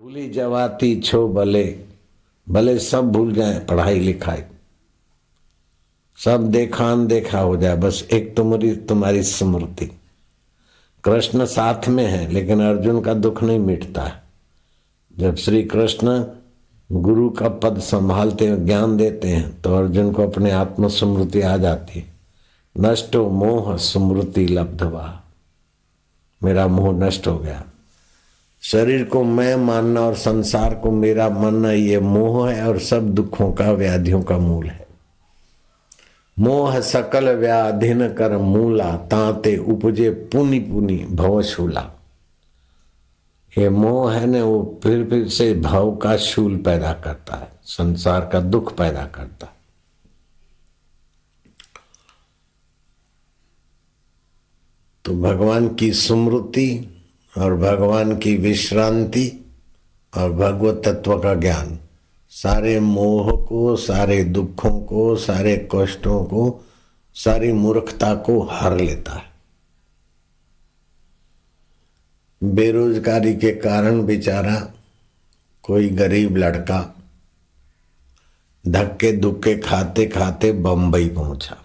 भूली जवाती छो भले भले सब भूल जाए पढ़ाई लिखाई सब देखा अनदेखा हो जाए बस एक तुम्हारी स्मृति। कृष्ण साथ में है लेकिन अर्जुन का दुख नहीं मिटता है। जब श्री कृष्ण गुरु का पद संभालते हैं ज्ञान देते हैं तो अर्जुन को अपने आत्म स्मृति आ जाती है। नष्टो मोह स्मृति लब्धवा, मेरा मोह नष्ट हो गया। शरीर को मैं मानना और संसार को मेरा मानना ये मोह है और सब दुखों का व्याधियों का मूल है। मोह सकल व्याधिन कर मूला ताते उपजे पुनि पुनि भवशूला। ये मोह है ना, वो फिर से भव का शूल पैदा करता है, संसार का दुख पैदा करता है। तो भगवान की स्मृति और भगवान की विश्रांति और भगवत तत्व का ज्ञान सारे मोह को, सारे दुखों को, सारे कष्टों को, सारी मूर्खता को हर लेता है। बेरोजगारी के कारण बेचारा कोई गरीब लड़का धक्के दुक्के खाते खाते बंबई पहुंचा।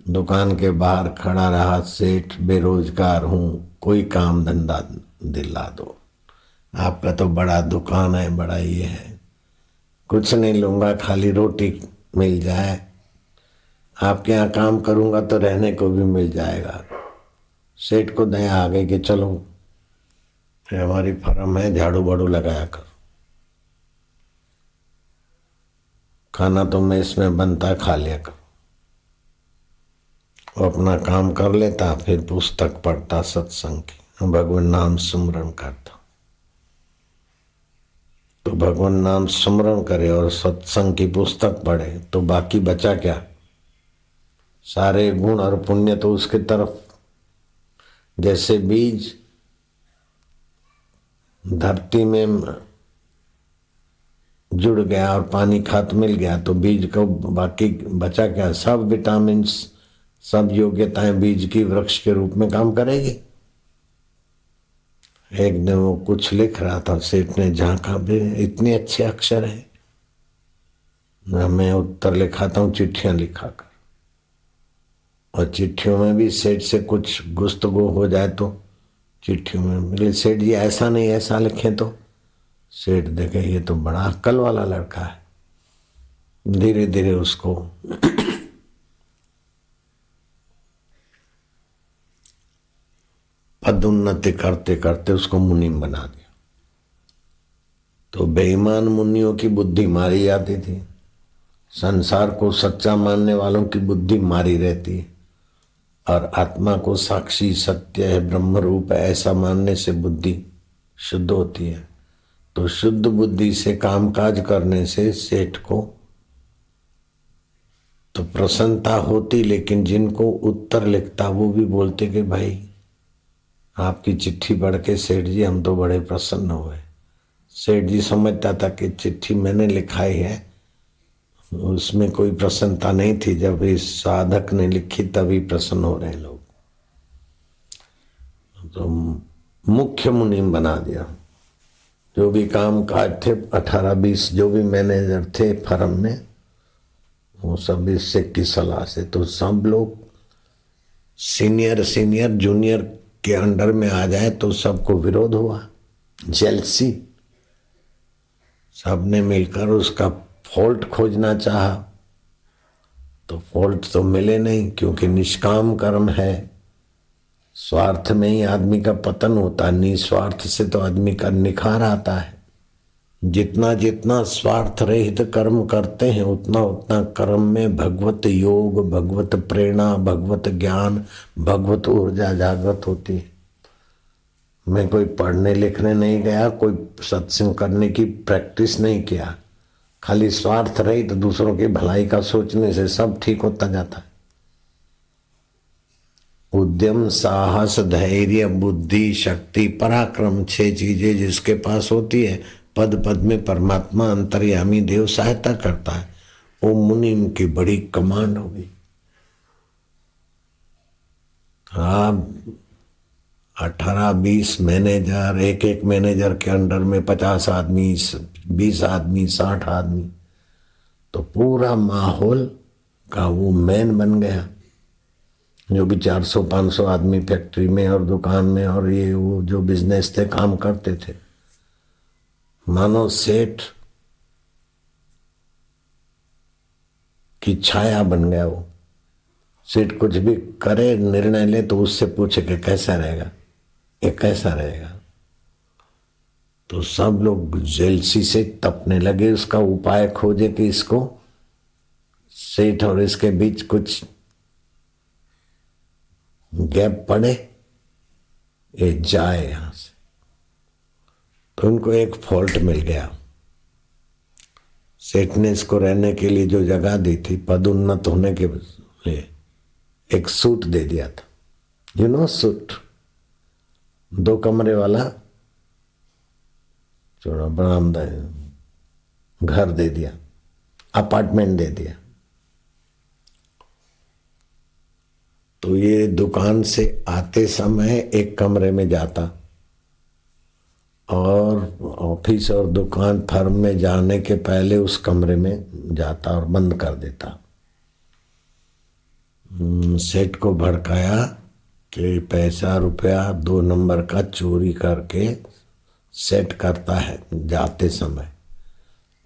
दुकान के बाहर खड़ा रहा, सेठ बेरोजगार हूं, कोई काम धंधा दिला दो। आपका तो बड़ा दुकान है, बड़ा ये है, कुछ नहीं लूंगा, खाली रोटी मिल जाए। आपके यहाँ काम करूंगा तो रहने को भी मिल जाएगा। सेठ को दया आ गई कि चलो हमारी फर्म है, झाड़ू बाड़ू लगाया कर, खाना तो मैं इसमें बनता खा लिया कर। वो अपना काम कर लेता, फिर पुस्तक पढ़ता सत्संग की, भगवान नाम सुमरण करता। तो भगवान नाम सुमरण करे और सत्संग की पुस्तक पढ़े तो बाकी बचा क्या? सारे गुण और पुण्य तो उसके तरफ। जैसे बीज धरती में जुड़ गया और पानी खाद मिल गया तो बीज को बाकी बचा क्या? सब विटामिन, सब योग्यताएं बीज की वृक्ष के रूप में काम करेगी। एक दिन वो कुछ लिख रहा था, सेठ ने झांका, भी इतने अच्छे अक्षर है, मैं उत्तर लिखाता हूँ चिट्ठियां लिखा कर, और चिट्ठियों में भी सेठ से कुछ गुफ्तगू हो जाए तो चिट्ठियों में बोले सेठ जी ऐसा नहीं ऐसा लिखें। तो सेठ देखे ये तो बड़ा अक्ल वाला लड़का है, धीरे धीरे उसको पदोन्नति करते करते उसको मुनीम बना दिया। तो बेईमान मुनियों की बुद्धि मारी जाती थी, संसार को सच्चा मानने वालों की बुद्धि मारी रहती है, और आत्मा को साक्षी सत्य है, ब्रह्म रूप है ऐसा मानने से बुद्धि शुद्ध होती है। तो शुद्ध बुद्धि से कामकाज करने से सेठ को तो प्रसन्नता होती, लेकिन जिनको उत्तर लिखता वो भी बोलते कि भाई आपकी चिट्ठी पढ़ के सेठ जी हम तो बड़े प्रसन्न हुए। सेठ जी समझता था कि चिट्ठी मैंने लिखाई है, उसमें कोई प्रसन्नता नहीं थी, जब इस साधक ने लिखी तभी प्रसन्न हो रहे लोग। तो मुख्य मुनीम बना दिया। जो भी काम काज थे 18-20 जो भी मैनेजर थे फर्म में, वो सब इससे की सलाह से तो सब लोग सीनियर जूनियर के अंडर में आ जाए तो सबको विरोध हुआ, जेलसी। सबने मिलकर उसका फॉल्ट खोजना चाहा तो फॉल्ट तो मिले नहीं, क्योंकि निष्काम कर्म है। स्वार्थ में ही आदमी का पतन होता है, निस्वार्थ से तो आदमी का निखार आता है। जितना जितना स्वार्थ रहित कर्म करते हैं उतना उतना कर्म में भगवत योग, भगवत प्रेरणा, भगवत ज्ञान, भगवत ऊर्जा जागृत होती है। मैं कोई पढ़ने लिखने नहीं गया, कोई सत्संग करने की प्रैक्टिस नहीं किया, खाली स्वार्थ रहित दूसरों की भलाई का सोचने से सब ठीक होता जाता है। उद्यम, साहस, धैर्य, बुद्धि, शक्ति, पराक्रम 6 चीजें जिसके पास होती है, पद पद में परमात्मा अंतर्यामी देव सहायता करता है। वो मुनीम की बड़ी कमांड होगी। 18-20 मैनेजर, एक एक मैनेजर के अंडर में 50 आदमी, 20 आदमी, 60 आदमी, तो पूरा माहौल का वो मैन बन गया। जो भी 400-500 आदमी फैक्ट्री में और दुकान में और ये वो जो बिजनेस थे काम करते थे, मानो सेठ की छाया बन गया वो। सेठ कुछ भी करे, निर्णय ले तो उससे पूछे कि कैसा रहेगा, ये कैसा रहेगा। तो सब लोग जेलसी से तपने लगे, उसका उपाय खोजे कि इसको सेठ और इसके बीच कुछ गैप पड़े, ये जाए यहां से। तो उनको एक फॉल्ट मिल गया। सेठ ने इसको रहने के लिए जो जगह दी थी, पदोन्नत होने के लिए एक सूट दे दिया था, सूट, 2 कमरे वाला चौड़ा बरामदा घर दे दिया, अपार्टमेंट दे दिया। तो ये दुकान से आते समय एक कमरे में जाता और ऑफिस और दुकान फर्म में जाने के पहले उस कमरे में जाता और बंद कर देता। सेठ को भड़काया कि पैसा रुपया 2 नंबर का चोरी करके सेट करता है जाते समय,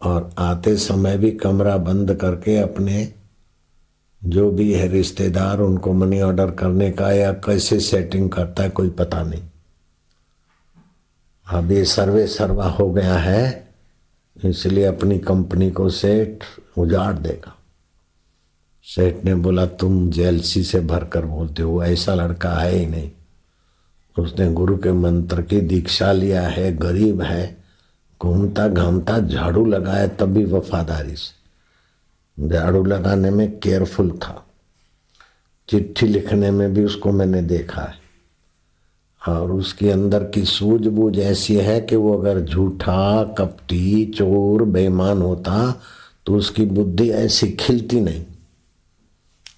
और आते समय भी कमरा बंद करके अपने जो भी है रिश्तेदार उनको मनी ऑर्डर करने का या कैसे सेटिंग करता है कोई पता नहीं। अब ये सर्वे सर्वा हो गया है, इसलिए अपनी कंपनी को सेठ उजाड़ देगा। सेठ ने बोला तुम जेलसी से भरकर बोलते हो, ऐसा लड़का है ही नहीं। उसने गुरु के मंत्र की दीक्षा लिया है, गरीब है, घूमता घामता झाड़ू लगाया तब भी वफादारी से, झाड़ू लगाने में केयरफुल था, चिट्ठी लिखने में भी उसको मैंने देखा है। और उसके अंदर की सूझबूझ ऐसी है कि वो अगर झूठा, कपटी, चोर, बेईमान होता तो उसकी बुद्धि ऐसी खिलती नहीं।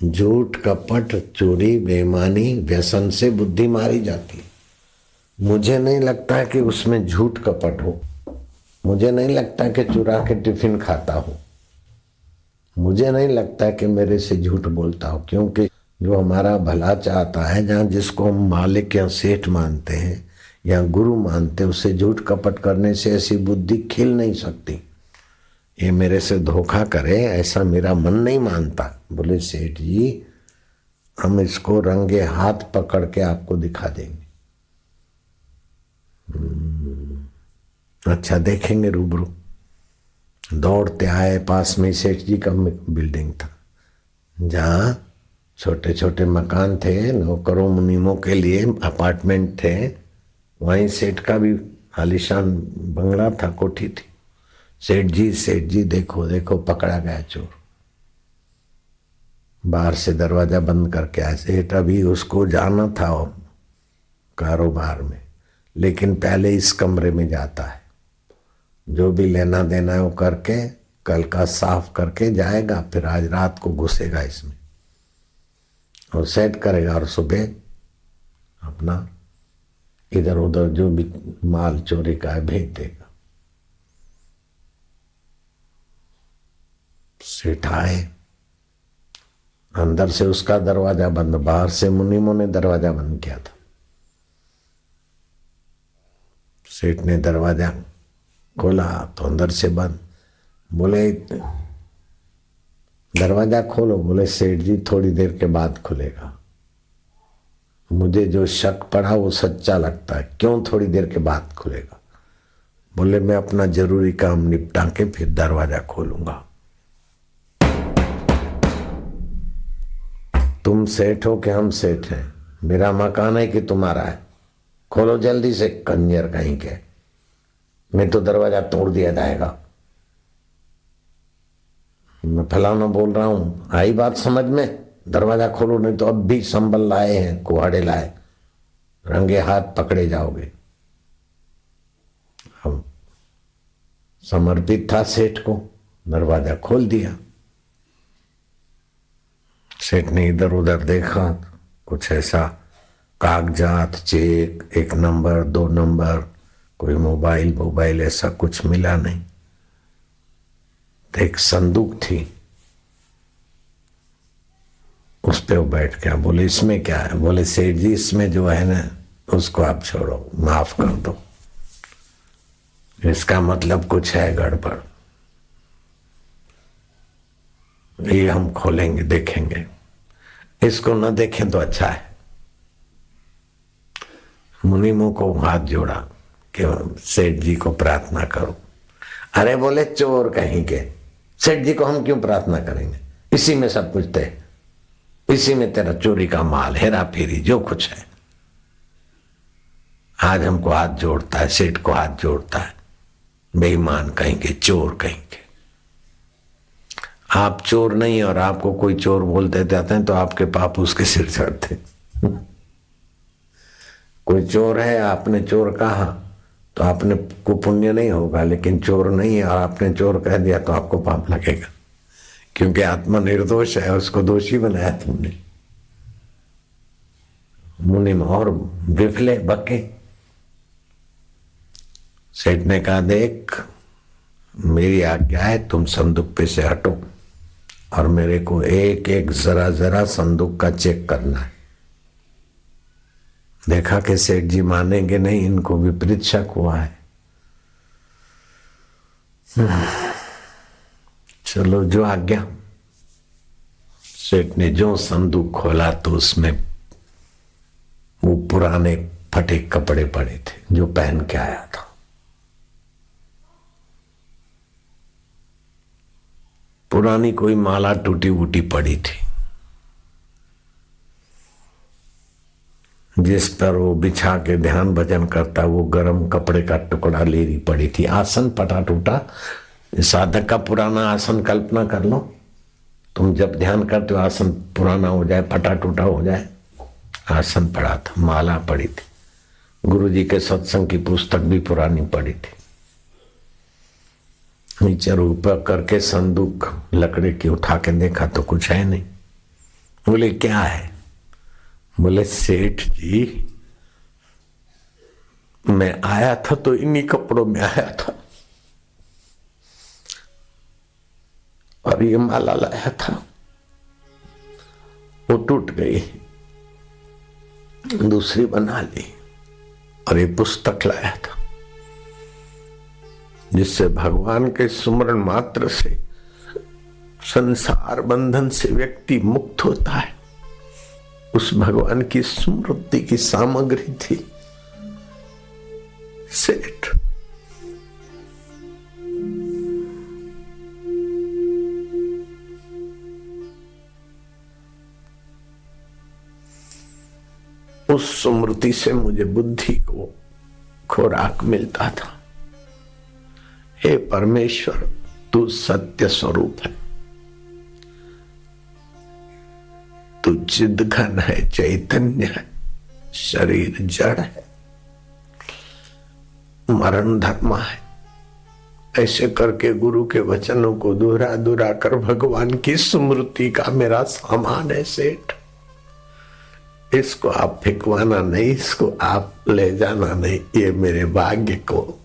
झूठ, कपट, चोरी, बेईमानी, व्यसन से बुद्धि मारी जाती है। मुझे नहीं लगता है कि उसमें झूठ कपट हो, मुझे नहीं लगता कि चुरा के टिफिन खाता हो, मुझे नहीं लगता कि मेरे से झूठ बोलता हो, क्योंकि जो हमारा भला चाहता है, जहाँ जिसको हम मालिक या सेठ मानते हैं या गुरु मानते हैं, उससे झूठ कपट करने से ऐसी बुद्धि खिल नहीं सकती। ये मेरे से धोखा करे ऐसा मेरा मन नहीं मानता। बोले सेठ जी हम इसको रंगे हाथ पकड़ के आपको दिखा देंगे। अच्छा देखेंगे रूबरू। दौड़ते आए, पास में सेठ जी का बिल्डिंग था, जहाँ छोटे छोटे मकान थे, नौकरों मुनीमों के लिए अपार्टमेंट थे, वहीं सेठ का भी आलीशान बंगला था, कोठी थी। सेठ जी देखो देखो पकड़ा गया चोर। बाहर से दरवाजा बंद करके आए। सेठ अभी उसको जाना था कारोबार में, लेकिन पहले इस कमरे में जाता है, जो भी लेना देना है वो करके कल का साफ करके जाएगा, फिर आज रात को घुसेगा इसमें और सेट करेगा और सुबह अपना इधर उधर जो भी माल चोरी का है भेज देगा। सेठ आए, अंदर से उसका दरवाजा बंद, बाहर से मुनीमों ने दरवाजा बंद किया था। सेठ ने दरवाजा खोला तो अंदर से बंद। बोले दरवाजा खोलो। बोले सेठ जी थोड़ी देर के बाद खुलेगा। मुझे जो शक पड़ा वो सच्चा लगता है, क्यों थोड़ी देर के बाद खुलेगा? बोले मैं अपना जरूरी काम निपटा के फिर दरवाजा खोलूंगा। तुम सेठ हो कि हम सेठ हैं? मेरा मकान है कि तुम्हारा है? खोलो जल्दी से, कंजर कहीं के, मैं तो दरवाजा तोड़ दिया जाएगा। मैं फलाना बोल रहा हूं, आई बात समझ में? दरवाजा खोलो नहीं तो अब भी संबल लाए हैं, कुहाड़े लाए, रंगे हाथ पकड़े जाओगे। अब समर्पित था सेठ को, दरवाजा खोल दिया। सेठ ने इधर उधर देखा, कुछ ऐसा कागजात, चेक, 1 नंबर 2 नंबर, कोई मोबाइल ऐसा कुछ मिला नहीं। तो एक संदूक थी, उस पे वो बैठ गया। बोले इसमें क्या है? बोले सेठ जी इसमें जो है ना उसको आप छोड़ो, माफ कर दो, इसका मतलब कुछ है गड़बड़, ये हम खोलेंगे देखेंगे, इसको न देखें तो अच्छा है। मुनिमों को हाथ जोड़ा कि सेठ जी को प्रार्थना करो। अरे बोले चोर कहीं के, सेठ जी को हम क्यों प्रार्थना करेंगे, इसी में सब कुछ थे, इसी में तेरा चोरी का माल, हेरा फेरी जो कुछ है। आज हमको हाथ जोड़ता है, सेठ को हाथ जोड़ता है, बेईमान कहीं के, चोर कहीं के। आप चोर नहीं और आपको कोई चोर बोलते जाते हैं तो आपके पाप उसके सिर चढ़ते। कोई चोर है, आपने चोर कहा तो आपने को पुण्य नहीं होगा, लेकिन चोर नहीं है और आपने चोर कह दिया तो आपको पाप लगेगा, क्योंकि आत्मा निर्दोष है, उसको दोषी बनाया तुमने। मुनिम और बिफले बके। सेठ ने कहा देख मेरी आज्ञा है, तुम संदूक पे से हटो और मेरे को एक एक जरा जरा संदूक का चेक करना है। देखा कि सेठ जी मानेंगे नहीं, इनको विपरीत शक हुआ है। चलो जो आज्ञा। सेठ ने जो संदूक खोला तो उसमें वो पुराने फटे कपड़े पड़े थे जो पहन के आया था। पुरानी कोई माला टूटी वूटी पड़ी थी, जिस पर वो बिछा के ध्यान भजन करता, वो गरम कपड़े का टुकड़ा लेरी पड़ी थी। आसन फटा टूटा, साधक का पुराना आसन कल्पना कर लो, तुम जब ध्यान करते हो आसन पुराना हो जाए, फटा टूटा हो जाए। आसन पड़ा था, माला पड़ी थी, गुरु जी के सत्संग की पुस्तक भी पुरानी पड़ी थी। नीचे ऊपर करके संदूक लकड़े की उठा के देखा तो कुछ है नहीं। बोले क्या है? बोले सेठ जी मैं आया था तो इन्हीं कपड़ों में आया था और ये माला लाया था, वो टूट गई, दूसरी बना ली, और ये पुस्तक लाया था जिससे भगवान के सुमरण मात्र से संसार बंधन से व्यक्ति मुक्त होता है। उस भगवान की स्मृति की सामग्री थी सेठ। उस स्मृति से मुझे बुद्धि को खुराक मिलता था। हे परमेश्वर तू सत्य स्वरूप है, तू चिद घन है, चैतन्य है, शरीर जड़ है, मरण धर्म है। ऐसे करके गुरु के वचनों को दोहरा दोहरा कर भगवान की स्मृति का मेरा सामान है सेठ। इसको आप फेंकवाना नहीं, इसको आप ले जाना नहीं, ये मेरे भाग्य को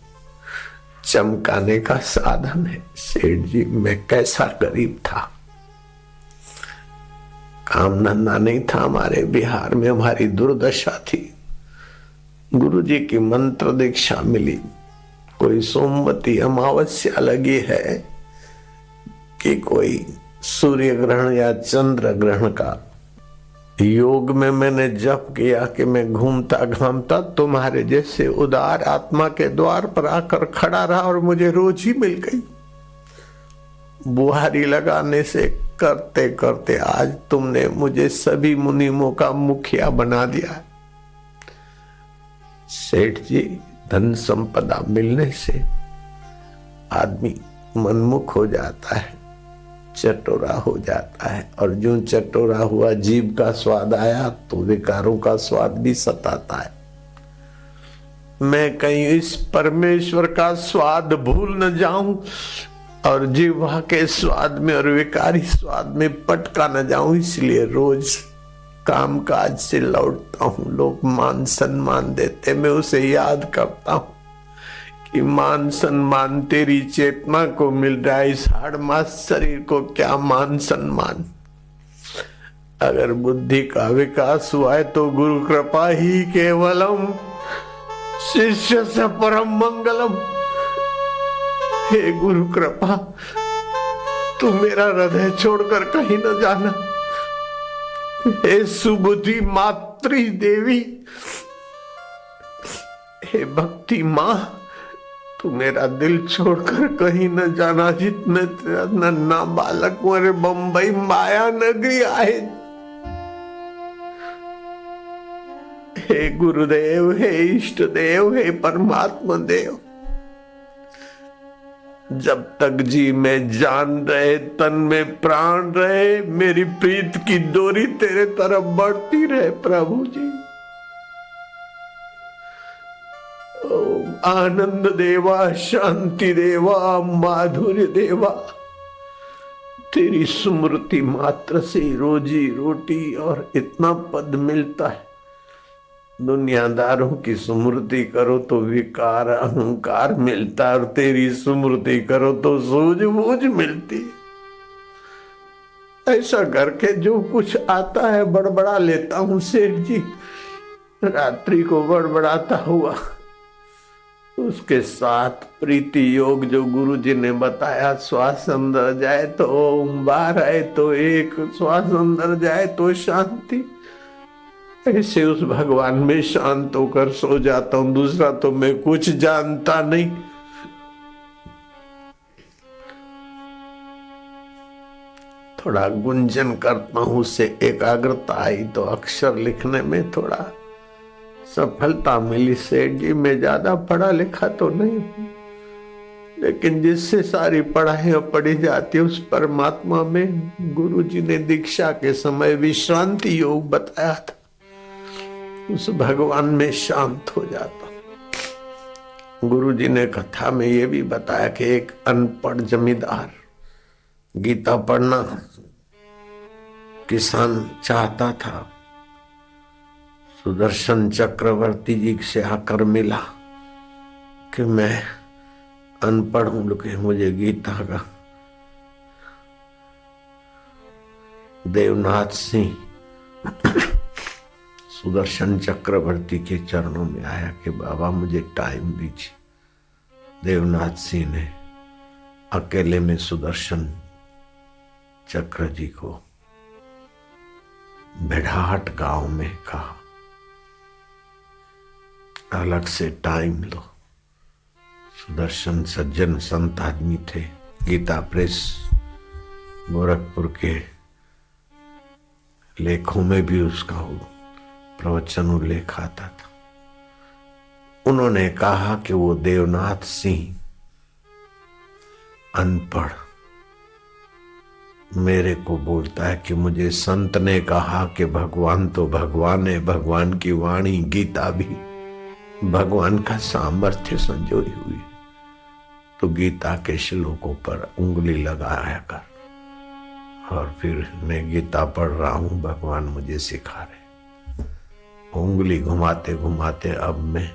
चमकाने का साधन है। सेठ जी मैं कैसा गरीब था, काम धंधा नहीं था, हमारे बिहार में हमारी दुर्दशा थी। गुरु जी की मंत्र दीक्षा मिली, कोई सोमवती अमावस्या लगी है कि कोई सूर्य ग्रहण या चंद्र ग्रहण का योग में मैंने जप किया कि मैं घूमता घामता तुम्हारे जैसे उदार आत्मा के द्वार पर आकर खड़ा रहा और मुझे रोजी मिल गई। बुहारी लगाने से करते करते आज तुमने मुझे सभी मुनिमों का मुखिया बना दिया। सेठ जी धन संपदा मिलने से आदमी मनमुख हो जाता है, चटोरा हो जाता है, और जो चटोरा हुआ जीभ का स्वाद आया तो विकारों का स्वाद भी सताता है। मैं कहीं इस परमेश्वर का स्वाद भूल न जाऊं और जीवा के स्वाद में और विकारी स्वाद में पटका न जाऊं, इसलिए रोज काम काज से लौटता हूं, लोग मान सम्मान देते, मैं उसे याद करता हूं कि मान सम्मान तेरी चेतना को मिल रहा है, इस हाड़ मास शरीर को क्या मान सम्मान। अगर बुद्धि का विकास हुआ है तो गुरु कृपा ही केवलम, शिष्य से परम मंगलम। हे गुरु कृपा, तू मेरा हृदय छोड़कर कहीं न जाना। हे सुबुद्धि मात्री देवी, हे भक्ति माँ, तू मेरा दिल छोड़कर कहीं न जाना। जितने तेरा नन्ना बालक मेरे बंबई माया नगरी आए। हे गुरुदेव, हे इष्ट देव, हे परमात्मा देव, जब तक जी में जान रहे, तन में प्राण रहे, मेरी प्रीत की डोरी तेरे तरफ बढ़ती रहे प्रभु जी। ओम आनंद देवा, शांति देवा, माधुर्य देवा, तेरी स्मृति मात्र से रोजी रोटी और इतना पद मिलता है। दुनियादारों की स्मृति करो तो विकार अहंकार मिलता है, और तेरी स्मृति करो तो सूझबूझ मिलती। ऐसा करके जो कुछ आता है बड़बड़ा लेता हूं सेठ जी। रात्रि को बड़बड़ाता हुआ उसके साथ प्रीति योग जो गुरु जी ने बताया, श्वास अंदर जाए तो ओम, बाहर आए तो एक, श्वास अंदर जाए तो शांति, ऐसे उस भगवान में शांत होकर सो जाता हूं। दूसरा तो मैं कुछ जानता नहीं। थोड़ा गुंजन करता हूं, उससे एकाग्रता आई तो अक्षर लिखने में थोड़ा सफलता मिली। सेठ जी मैं ज्यादा पढ़ा लिखा तो नहीं हूं, लेकिन जिससे सारी पढ़ाई पढ़ी जाती है उस परमात्मा में गुरु जी ने दीक्षा के समय विश्रांति योग बताया था, उस भगवान में शांत हो जाता। गुरु जी ने कथा में ये भी बताया कि एक अनपढ़ जमींदार गीता पढ़ना किसान चाहता था, सुदर्शन चक्रवर्ती जी से आकर मिला कि मैं अनपढ़ हूं, लेकिन मुझे गीता का देवनाथ सिंह सुदर्शन चक्रवर्ती के चरणों में आया कि बाबा मुझे टाइम दीजिए। देवनाथ सिंह ने अकेले में सुदर्शन चक्र जी को भेड़ाहट गांव में कहा, अलग से टाइम लो। सुदर्शन सज्जन संत आदमी थे। गीता प्रेस गोरखपुर के लेखों में भी उसका प्रवचन उल्लेख आता था। उन्होंने कहा कि वो देवनाथ सिंह अनपढ़ मेरे को बोलता है कि मुझे संत ने कहा कि भगवान तो भगवान है, भगवान की वाणी गीता भी भगवान का सामर्थ्य संजोई हुई, तो गीता के श्लोकों पर उंगली लगाया कर। और फिर मैं गीता पढ़ रहा हूं, भगवान मुझे सिखा रहे। उंगली घुमाते घुमाते अब मैं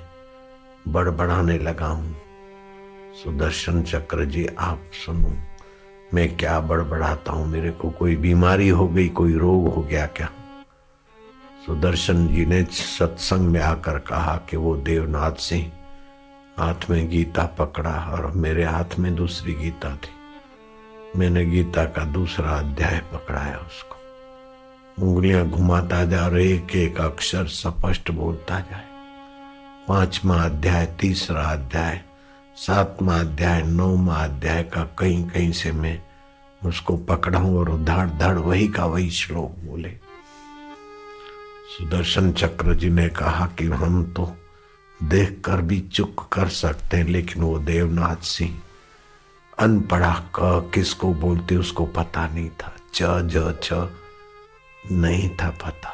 बड़बड़ाने लगा हूं। सुदर्शन चक्र जी आप सुनो, मैं क्या बड़बड़ाता हूं, मेरे को कोई बीमारी हो गई, कोई रोग हो गया क्या? सुदर्शन जी ने सत्संग में आकर कहा कि वो देवनाथ सिंह हाथ में गीता पकड़ा और मेरे हाथ में दूसरी गीता थी। मैंने गीता का दूसरा अध्याय पकड़ाया, उसको उंगलियां घुमाता जा और एक एक अक्षर स्पष्ट बोलता जाए। 5वां अध्याय, 3रा अध्याय, 7वां अध्याय, 9वां अध्याय का कहीं कहीं से मैं उसको पकड़ा हूं और धड़ धड़ वही का वही श्लोक बोले। सुदर्शन चक्र जी ने कहा कि हम तो देखकर भी चुप कर सकते हैं, लेकिन वो देवनाथ सिंह अनपढ़ा क किसको बोलते उसको पता नहीं था, च ज छ नहीं था पता,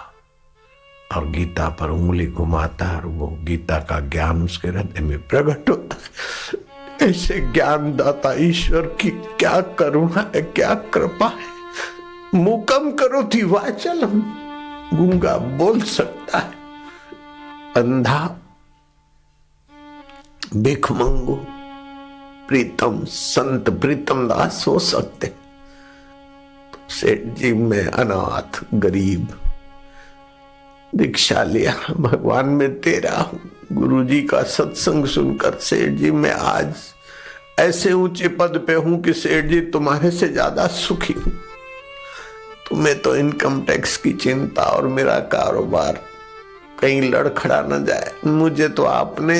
और गीता पर उंगली घुमाता और वो गीता का ज्ञान उसके हृदय में प्रकट होता। ऐसे ज्ञान दाता ईश्वर की क्या करुणा है, क्या कृपा है। मूकम करो थी वाचलम, गूंगा बोल सकता है, अंधा भिखमंगू प्रीतम संत प्रीतम दास हो सकते। सेठ जी मैं अनाथ गरीब दीक्षा लिया, भगवान में तेरा हूं। गुरु जी का सत्संग सुनकर सेठ जी मैं आज ऐसे ऊंचे पद पे हूं कि सेठ जी तुम्हारे से ज्यादा सुखी हूं। तुम्हें तो इनकम टैक्स की चिंता और मेरा कारोबार कहीं लड़खड़ा न जाए। मुझे तो आपने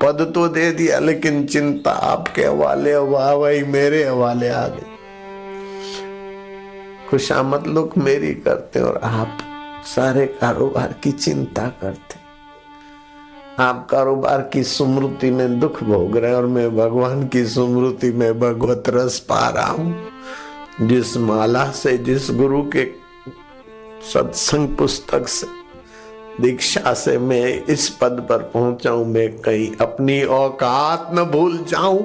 पद तो दे दिया, लेकिन चिंता आपके हवाले, वाह मेरे हवाले आ गई। खुशामद लोग मेरी करते और आप सारे कारोबार की चिंता करते। आप कारोबार की स्मृति में दुख भोग रहे और मैं भगवान की स्मृति में भगवत रस पा रहा हूं। जिस माला से, जिस गुरु के सत्संग पुस्तक से, दीक्षा से मैं इस पद पर पहुंचा हूं, मैं कहीं अपनी औकात न भूल जाऊं,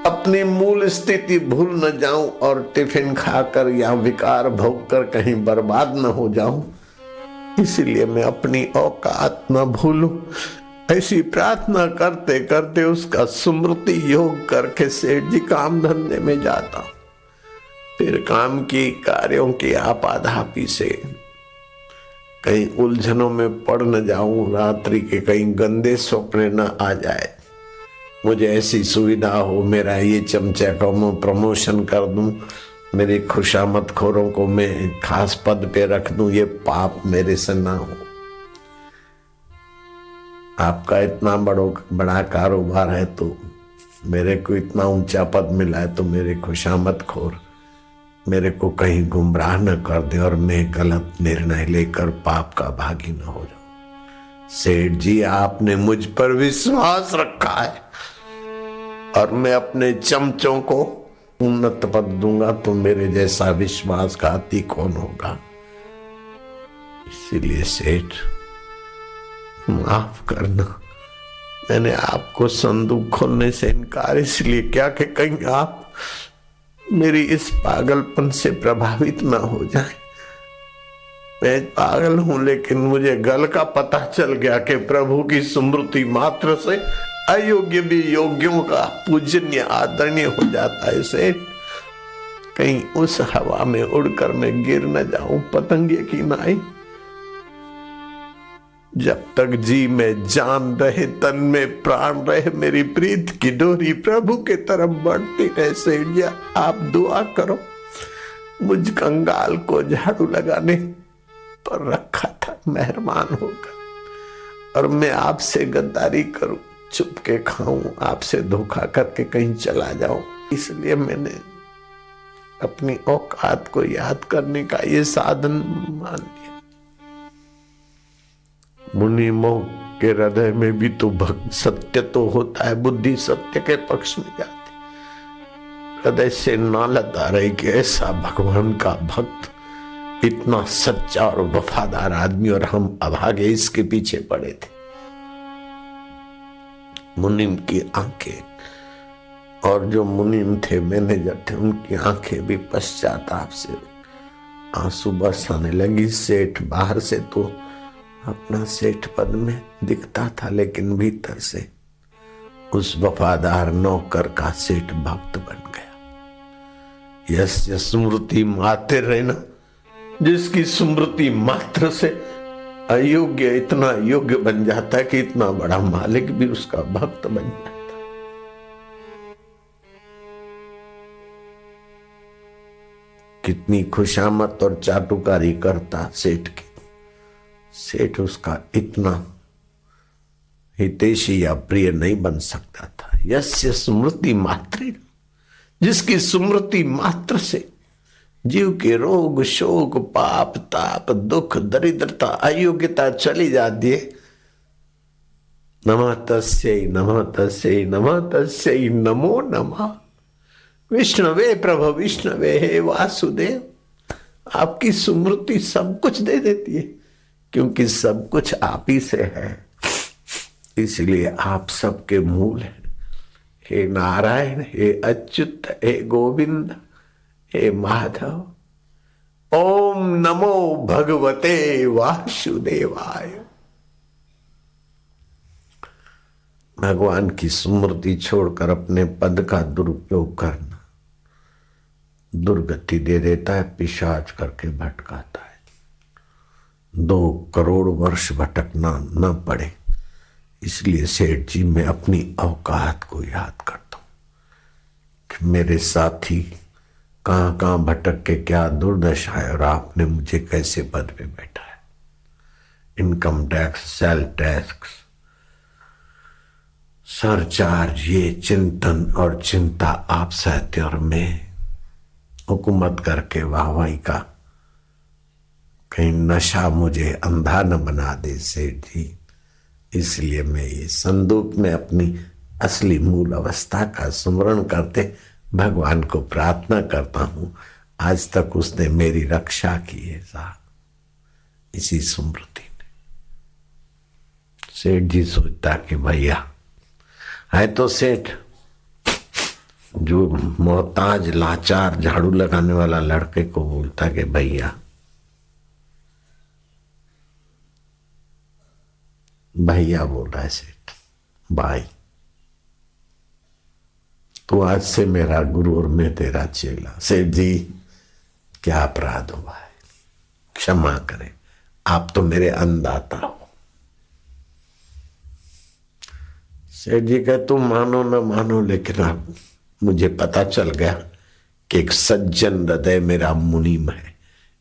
अपनी मूल स्थिति भूल न जाऊं और टिफिन खाकर या विकार भोग कर कहीं बर्बाद न हो जाऊं। इसीलिए मैं अपनी औकात न भूलूं, ऐसी प्रार्थना करते करते उसका स्मृति योग करके सेठ जी काम धंधे में जाता हूं। फिर काम की कार्यों की आपाधापी से कहीं उलझनों में पड़ न जाऊं, रात्रि के कहीं गंदे सपने न आ जाए, मुझे ऐसी सुविधा हो, मेरा ये चमचा का मैं प्रमोशन कर दूं, मेरी खुशामद खोरों को मैं खास पद पे रख दूं, ये पाप मेरे से ना हो। आपका इतना बड़ा कारोबार है तो मेरे को इतना ऊंचा पद मिला है तो मेरे खुशामद खोर मेरे को कहीं गुमराह न कर दे और मैं गलत निर्णय लेकर पाप का भागी न हो जाऊं। सेठ जी आपने मुझ पर विश्वास रखा है और मैं अपने चमचों को उन्नत पद दूंगा तो मेरे जैसा विश्वासघाती कौन होगा। इसीलिए सेठ माफ करना, मैंने आपको संदूक खोलने से इनकार इसलिए किया कि कहीं आप मेरी इस पागलपन से प्रभावित ना हो जाए। मैं पागल हूं, लेकिन मुझे गल का पता चल गया कि प्रभु की स्मृति मात्र से अयोग्य भी योग्यों का पूजनीय आदरणीय हो जाता है। से कहीं उस हवा में उड़कर मैं गिर न जाऊं पतंगे की नाई। जब तक जी में जान रहे, तन में प्राण रहे, मेरी प्रीत की डोरी प्रभु के तरफ बढ़ती रहे। सेठिया आप दुआ करो, मुझ कंगाल को झाड़ू लगाने पर रखा था, मेहरबान होकर, और मैं आपसे गद्दारी करूं, चुप के खाऊं, आपसे धोखा करके कहीं चला जाऊं। इसलिए मैंने अपनी औकात को याद करने का ये साधन मान लिया। मुनि मोह के हृदय में भी तो सत्य तो होता है, बुद्धि सत्य के पक्ष में जाती, हृदय से नालता रही कि ऐसा भगवान का भक्त, इतना सच्चा और वफादार आदमी, और हम अभागे इसके पीछे पड़े थे। मुनिम की आंखें, और जो मुनिम थे मैनेजर थे, उनकी आंखें भी पश्चाताप से आंसू बरसाने लगी। सेठ बाहर से तो अपना सेठ पद में दिखता था, लेकिन भीतर से उस वफादार नौकर का सेठ भक्त बन गया। यस्य स्मृति माते रहना, जिसकी स्मृति मात्र से अयोग्य इतना योग्य बन जाता है कि इतना बड़ा मालिक भी उसका भक्त बन जाता है। कितनी खुशामद और चाटुकारी करता सेठ की, सेठ उसका इतना हितैषी या प्रिय नहीं बन सकता था। यस्य स्मृति मात्र, जिसकी स्मृति मात्र से जीव के रोग शोक पाप ताप दुख दरिद्रता अयोग्यता चली जाती है। नमः तस्यै नमः तस्यै नमः तस्यै नमो नमः। विष्णवे प्रभु विष्णवे हे वासुदेव, आपकी स्मृति सब कुछ दे देती है, क्योंकि सब कुछ आप ही से है, इसलिए आप सबके मूल हैं। हे नारायण, हे अच्युत, हे गोविंद, हे माधव, ओम नमो भगवते वासुदेवाय। भगवान की स्मृति छोड़कर अपने पद का दुरुपयोग करना दुर्गति दे देता है, पिशाच करके भटकाता है। 2 करोड़ वर्ष भटकना न पड़े, इसलिए सेठ जी मैं अपनी औकात को याद करता हूं कि मेरे साथी कहां कहां भटक के क्या दुर्दशा है और आपने मुझे कैसे पद पे बैठा है। Income tax, sale tax, surcharge, ये चिंतन और चिंता आप सहते और मैं हुकूमत करके वाहवाही का कहीं नशा मुझे अंधा न बना दे सेठ जी। इसलिए मैं ये संदूक में अपनी असली मूल अवस्था का स्मरण करते भगवान को प्रार्थना करता हूं। आज तक उसने मेरी रक्षा की है साहब, इसी स्मृति ने। सेठ जी सोचता कि भैया है तो सेठ, जो मोहताज लाचार झाड़ू लगाने वाला लड़के को बोलता कि भैया, भैया बोल रहा है सेठ, भाई तू आज से मेरा गुरु और मैं तेरा चेला। सेठ जी क्या अपराध हुआ है, क्षमा करें, आप तो मेरे अन्नदाता हो। सेठ जी कहे तुम मानो न मानो, लेकिन अब मुझे पता चल गया कि एक सज्जन हृदय मेरा मुनीम है,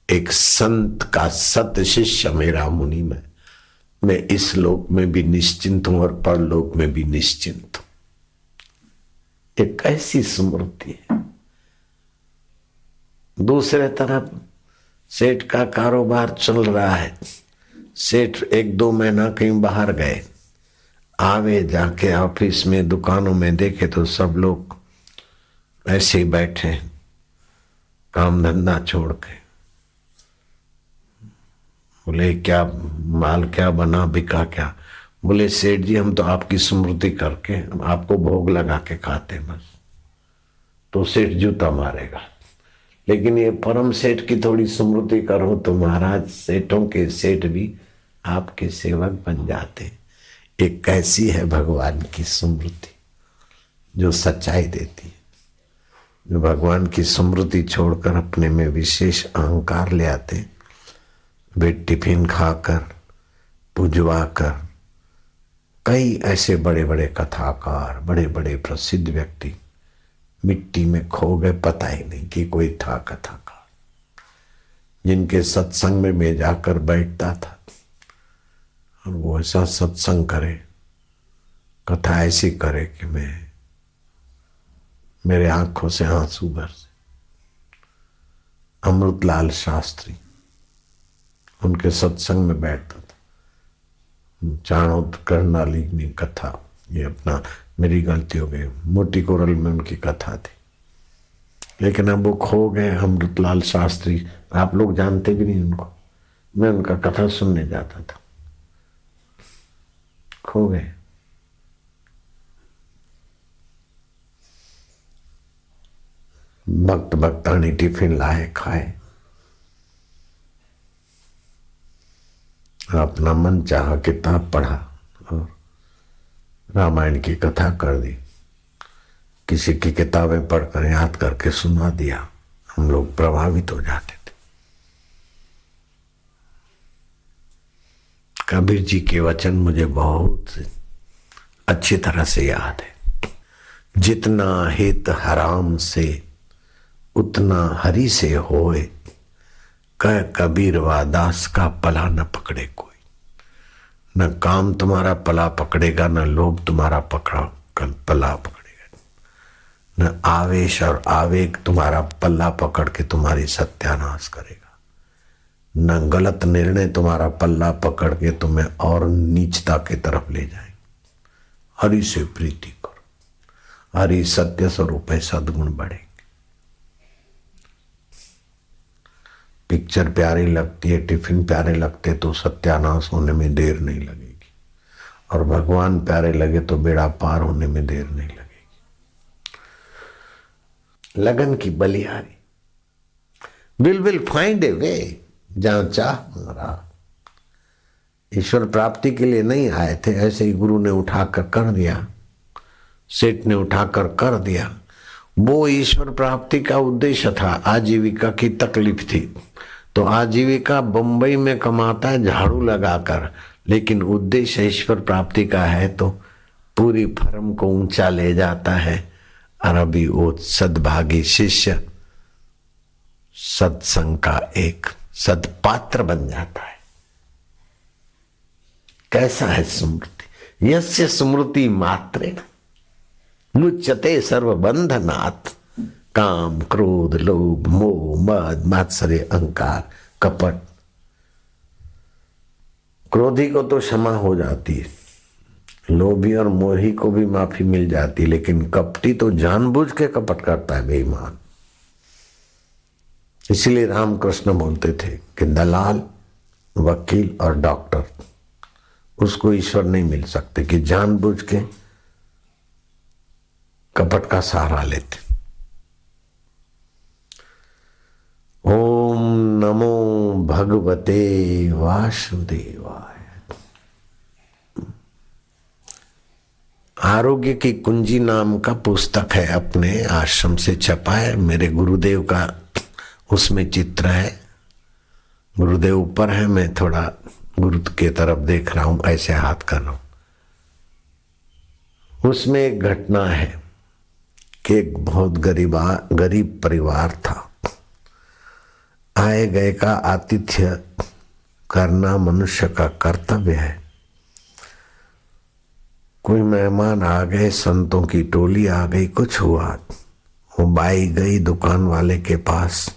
एक संत का सत शिष्य मेरा मुनीम है। मैं इस लोक में भी निश्चिंत हूं और परलोक में भी निश्चिंत हूं। एक ऐसी स्मृति है। दूसरे तरफ सेठ का कारोबार चल रहा है। सेठ 1-2 महीना कहीं बाहर गए, आवे जाके ऑफिस में दुकानों में देखे तो सब लोग ऐसे ही बैठे, काम धंधा छोड़ के। बोले क्या माल क्या बना, बिका क्या? बोले सेठ जी हम तो आपकी स्मृति करके आपको भोग लगा के खाते बस। तो सेठ जूता मारेगा, लेकिन ये परम सेठ की थोड़ी स्मृति करो तो महाराज सेठों के सेठ भी आपके सेवक बन जाते। एक कैसी है भगवान की स्मृति जो सच्चाई देती है। जो भगवान की स्मृति छोड़कर अपने में विशेष अहंकार ले आते, वे टिफिन खाकर पुजवा कर, कई ऐसे बड़े बड़े कथाकार, बड़े बड़े प्रसिद्ध व्यक्ति मिट्टी में खो गए, पता ही नहीं कि कोई था कथाकार। जिनके सत्संग में मैं जाकर बैठता था और वो ऐसा सत्संग करे, कथा ऐसी करे कि मेरे आंखों से आंसू बरसे। अमृतलाल शास्त्री, उनके सत्संग में बैठता था। चाणोद कर्णाली में कथा, ये अपना मेरी गलती हो गई, मोटी कोरल में उनकी कथा थी, लेकिन अब वो खो गए। अमृतलाल शास्त्री, आप लोग जानते भी नहीं उनको। मैं उनका कथा सुनने जाता था, खो गए। भक्त भक्तानी टिफिन लाए, खाए, अपना मन चाहा किताब पढ़ा और रामायण की कथा कर दी। किसी की किताबें पढ़कर याद करके सुना दिया, हम लोग प्रभावित हो जाते थे। कबीर जी के वचन मुझे बहुत अच्छी तरह से याद है। जितना हित हराम से उतना हरि से होए, कह कबीर वादास का पला न पकड़े कोई। न काम तुम्हारा पला पकड़ेगा, न लोभ तुम्हारा पला पकड़ेगा, न आवेश और आवेग तुम्हारा पल्ला पकड़ के तुम्हारी सत्यानाश करेगा, न गलत निर्णय तुम्हारा पल्ला पकड़ के तुम्हें और नीचता की तरफ ले जाएंगे। हरि से प्रीति करो, हरि सत्य स्वरूप है, सद्गुण बढ़ेंगे। पिक्चर प्यारी लगती है, टिफिन प्यारे लगते तो सत्यानाश होने में देर नहीं लगेगी, और भगवान प्यारे लगे तो बेड़ा पार होने में देर नहीं लगेगी। लगन की बलिहारी, विल फाइंड ए वे, जहां चाह रहा। ईश्वर प्राप्ति के लिए नहीं आए थे, ऐसे ही गुरु ने उठाकर कर दिया, सेठ ने उठाकर कर दिया। वो ईश्वर प्राप्ति का उद्देश्य था, आजीविका की तकलीफ थी। तो आजीविका बंबई में कमाता है झाड़ू लगाकर, लेकिन उद्देश्य ईश्वर प्राप्ति का है तो पूरी फर्म को ऊंचा ले जाता है। और अभी वो सद्भागी शिष्य सत्संग का एक सदपात्र बन जाता है। कैसा है स्मृति? यस्य स्मृति मात्रेण मुच्यते सर्वबंधनात्। काम, क्रोध, लोभ, मोह, मद, मात्सर्य, अहंकार, कपट। क्रोधी को तो क्षमा हो जाती है, लोभी और मोही को भी माफी मिल जाती, लेकिन कपटी तो जानबूझ के कपट करता है, बेईमान। इसलिए रामकृष्ण बोलते थे कि दलाल, वकील और डॉक्टर उसको ईश्वर नहीं मिल सकते कि जानबूझ के कपट का सहारा लेते। ओम नमो भगवते वासुदेवाय। आरोग्य की कुंजी नाम का पुस्तक है, अपने आश्रम से छपा है। मेरे गुरुदेव का उसमें चित्र है। गुरुदेव ऊपर है, मैं थोड़ा गुरु के तरफ देख रहा हूं, ऐसे हाथ कर रहा हूं। उसमें एक घटना है कि एक बहुत गरीब परिवार था। आए गए का आतिथ्य करना मनुष्य का कर्तव्य है। कोई मेहमान आ गए, संतों की टोली आ गई, कुछ हुआ। वो बाई गई दुकान वाले के पास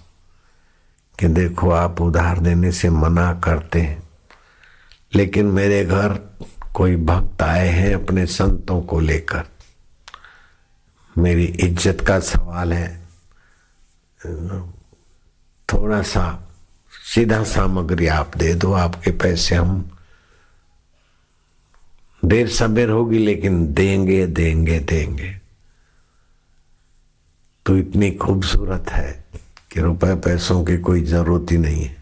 कि देखो आप उधार देने से मना करते हैं, लेकिन मेरे घर कोई भक्त आए हैं अपने संतों को लेकर, मेरी इज्जत का सवाल है, थोड़ा सा सीधा सामग्री आप दे दो, आपके पैसे हम देर सबेर होगी लेकिन देंगे देंगे देंगे। तो इतनी खूबसूरत है कि रुपए पैसों की कोई जरूरत ही नहीं है,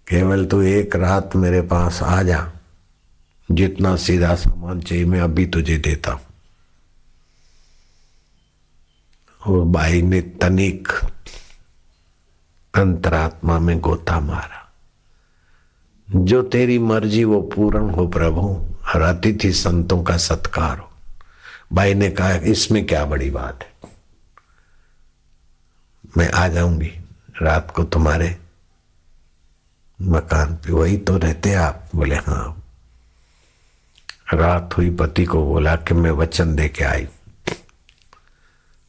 केवल तू एक रात मेरे पास आ जा, जितना सीधा सामान चाहिए मैं अभी तुझे देता हूं। वो बाई ने तनिक अंतरात्मा में गोता मारा, जो तेरी मर्जी वो पूर्ण हो प्रभु, और अतिथि संतों का सत्कार हो। बाई ने कहा इसमें क्या बड़ी बात है, मैं आ जाऊंगी रात को तुम्हारे मकान पे, वही तो रहते आप? बोले हाँ। रात हुई, पति को बोला कि मैं वचन दे के आई,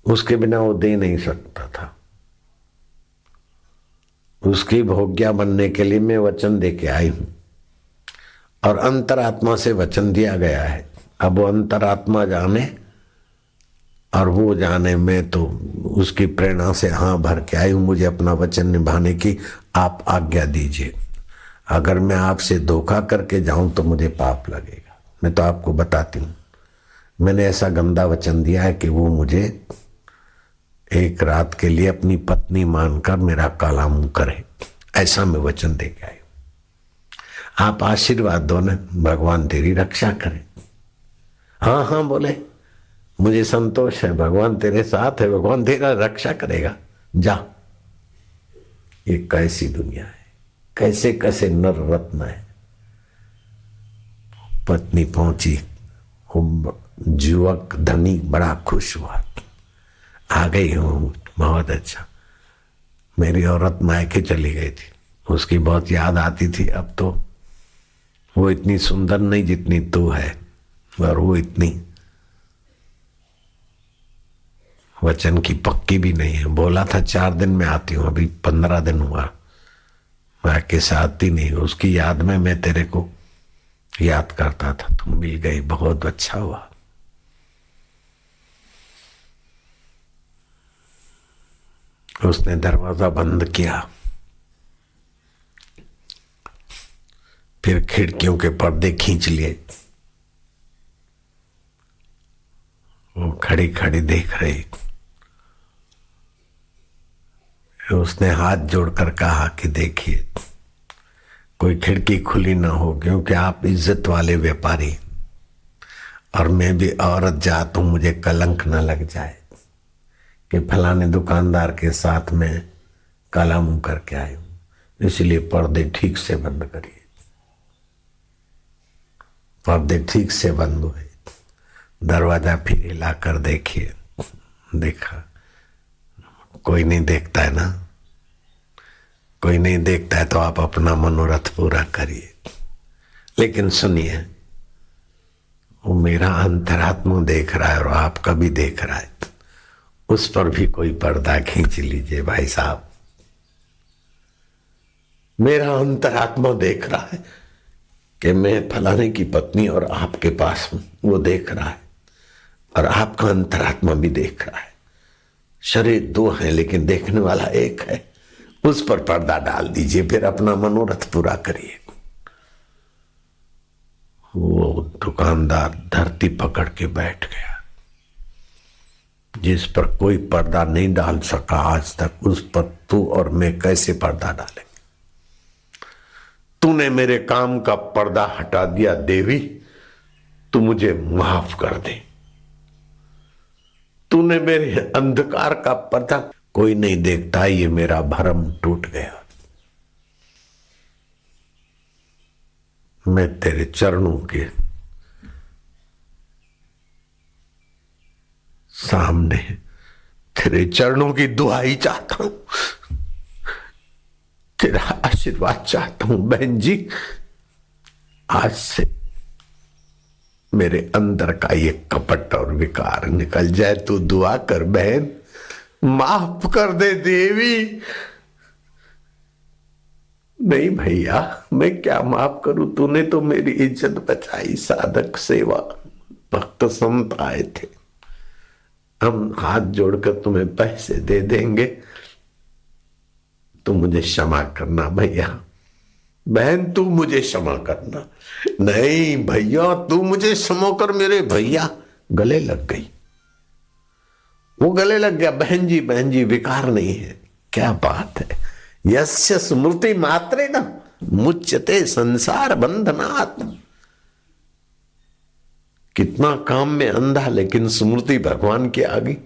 उसके बिना वो दे नहीं सकता था, उसकी भोग्या बनने के लिए मैं वचन दे के आई हूं, और अंतरात्मा से वचन दिया गया है। अब वो अंतरात्मा जाने और वो जाने, मैं तो उसकी प्रेरणा से हाँ भर के आई हूं, मुझे अपना वचन निभाने की आप आज्ञा दीजिए। अगर मैं आपसे धोखा करके जाऊं तो मुझे पाप लगेगा। मैं तो आपको बताती हूं, मैंने ऐसा गंदा वचन दिया है कि वो मुझे एक रात के लिए अपनी पत्नी मानकर मेरा काला मुंह करे, ऐसा मैं वचन दे के आई। आप आशीर्वाद दो ना, भगवान तेरी रक्षा करे। हाँ हाँ बोले, मुझे संतोष है, भगवान तेरे साथ है, भगवान तेरा रक्षा करेगा, जा। ये कैसी दुनिया है, कैसे कैसे नर रत्न है। पत्नी पहुंची, युवक धनी बड़ा खुश हुआ, आ गई हूं, बहुत अच्छा। मेरी औरत मायके चली गई थी, उसकी बहुत याद आती थी। अब तो वो इतनी सुंदर नहीं जितनी तू है, और वो इतनी वचन की पक्की भी नहीं है। बोला था 4 दिन में आती हूं, अभी 15 दिन हुआ, मायके से आती नहीं। उसकी याद में मैं तेरे को याद करता था, तुम मिल गई, बहुत अच्छा हुआ। उसने दरवाजा बंद किया, फिर खिड़कियों के पर्दे खींच लिए। वो खड़ी खड़ी देख रही, उसने हाथ जोड़कर कहा कि देखिए, कोई खिड़की खुली ना हो, क्योंकि आप इज्जत वाले व्यापारी और मैं भी औरत जात हूं, मुझे कलंक ना लग जाए कि फलाने दुकानदार के साथ में काला मुंह करके आई हूं। इसलिए पर्दे ठीक से बंद करिए। पर्दे ठीक से बंद हुए, दरवाजा फिर हिलाकर देखिए। देखा, कोई नहीं देखता है ना, कोई नहीं देखता है तो आप अपना मनोरथ पूरा करिए। लेकिन सुनिए, वो मेरा अंतरात्मा देख रहा है और आपका भी देख रहा है, उस पर भी कोई पर्दा खींच लीजिए भाई साहब। मेरा अंतरात्मा देख रहा है कि मैं फलाने की पत्नी और आपके पास हूं, वो देख रहा है, और आपका अंतरात्मा भी देख रहा है। शरीर दो हैं लेकिन देखने वाला एक है, उस पर पर्दा डाल दीजिए, फिर अपना मनोरथ पूरा करिए। वो दुकानदार धरती पकड़ के बैठ गया। जिस पर कोई पर्दा नहीं डाल सका आज तक, उस पर तू और मैं कैसे पर्दा डालेंगे? तूने मेरे काम का पर्दा हटा दिया देवी, तू मुझे माफ कर दे। तूने मेरे अंधकार का पर्दा, कोई नहीं देखता, ये मेरा भरम टूट गया। मैं तेरे चरणों के सामने तेरे चरणों की दुआई चाहता हूं, तेरा आशीर्वाद चाहता हूं। बहन जी, आज से मेरे अंदर का ये कपट और विकार निकल जाए। तू दुआ कर बहन, माफ कर दे देवी। नहीं भैया, मैं क्या माफ करूं? तूने तो मेरी इज्जत बचाई। साधक सेवा, भक्त संत आए थे, हम हाथ जोड़कर तुम्हें पैसे दे देंगे, तू मुझे क्षमा करना भैया। बहन, तू मुझे क्षमा करना। नहीं भैया, तू मुझे क्षमा कर। मेरे भैया गले लग गई, वो गले लग गया। बहन जी विकार नहीं है। क्या बात है। यस्य स्मृति मात्रेण मुच्यते संसार बंधनात्। कितना काम में अंधा, लेकिन स्मृति भगवान की आ गई।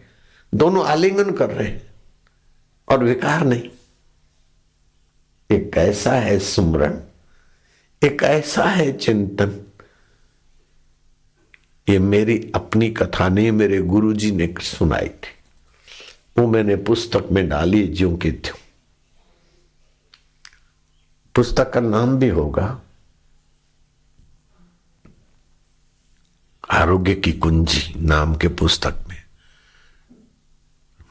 दोनों आलिंगन कर रहे हैं और विकार नहीं। एक ऐसा है सुमरन, एक ऐसा है चिंतन। ये मेरी अपनी कथा नहीं, मेरे गुरुजी ने सुनाई थी, वो मैंने पुस्तक में डाली ज्यों की त्यों। पुस्तक का नाम भी होगा आरोग्य की कुंजी नाम के पुस्तक में।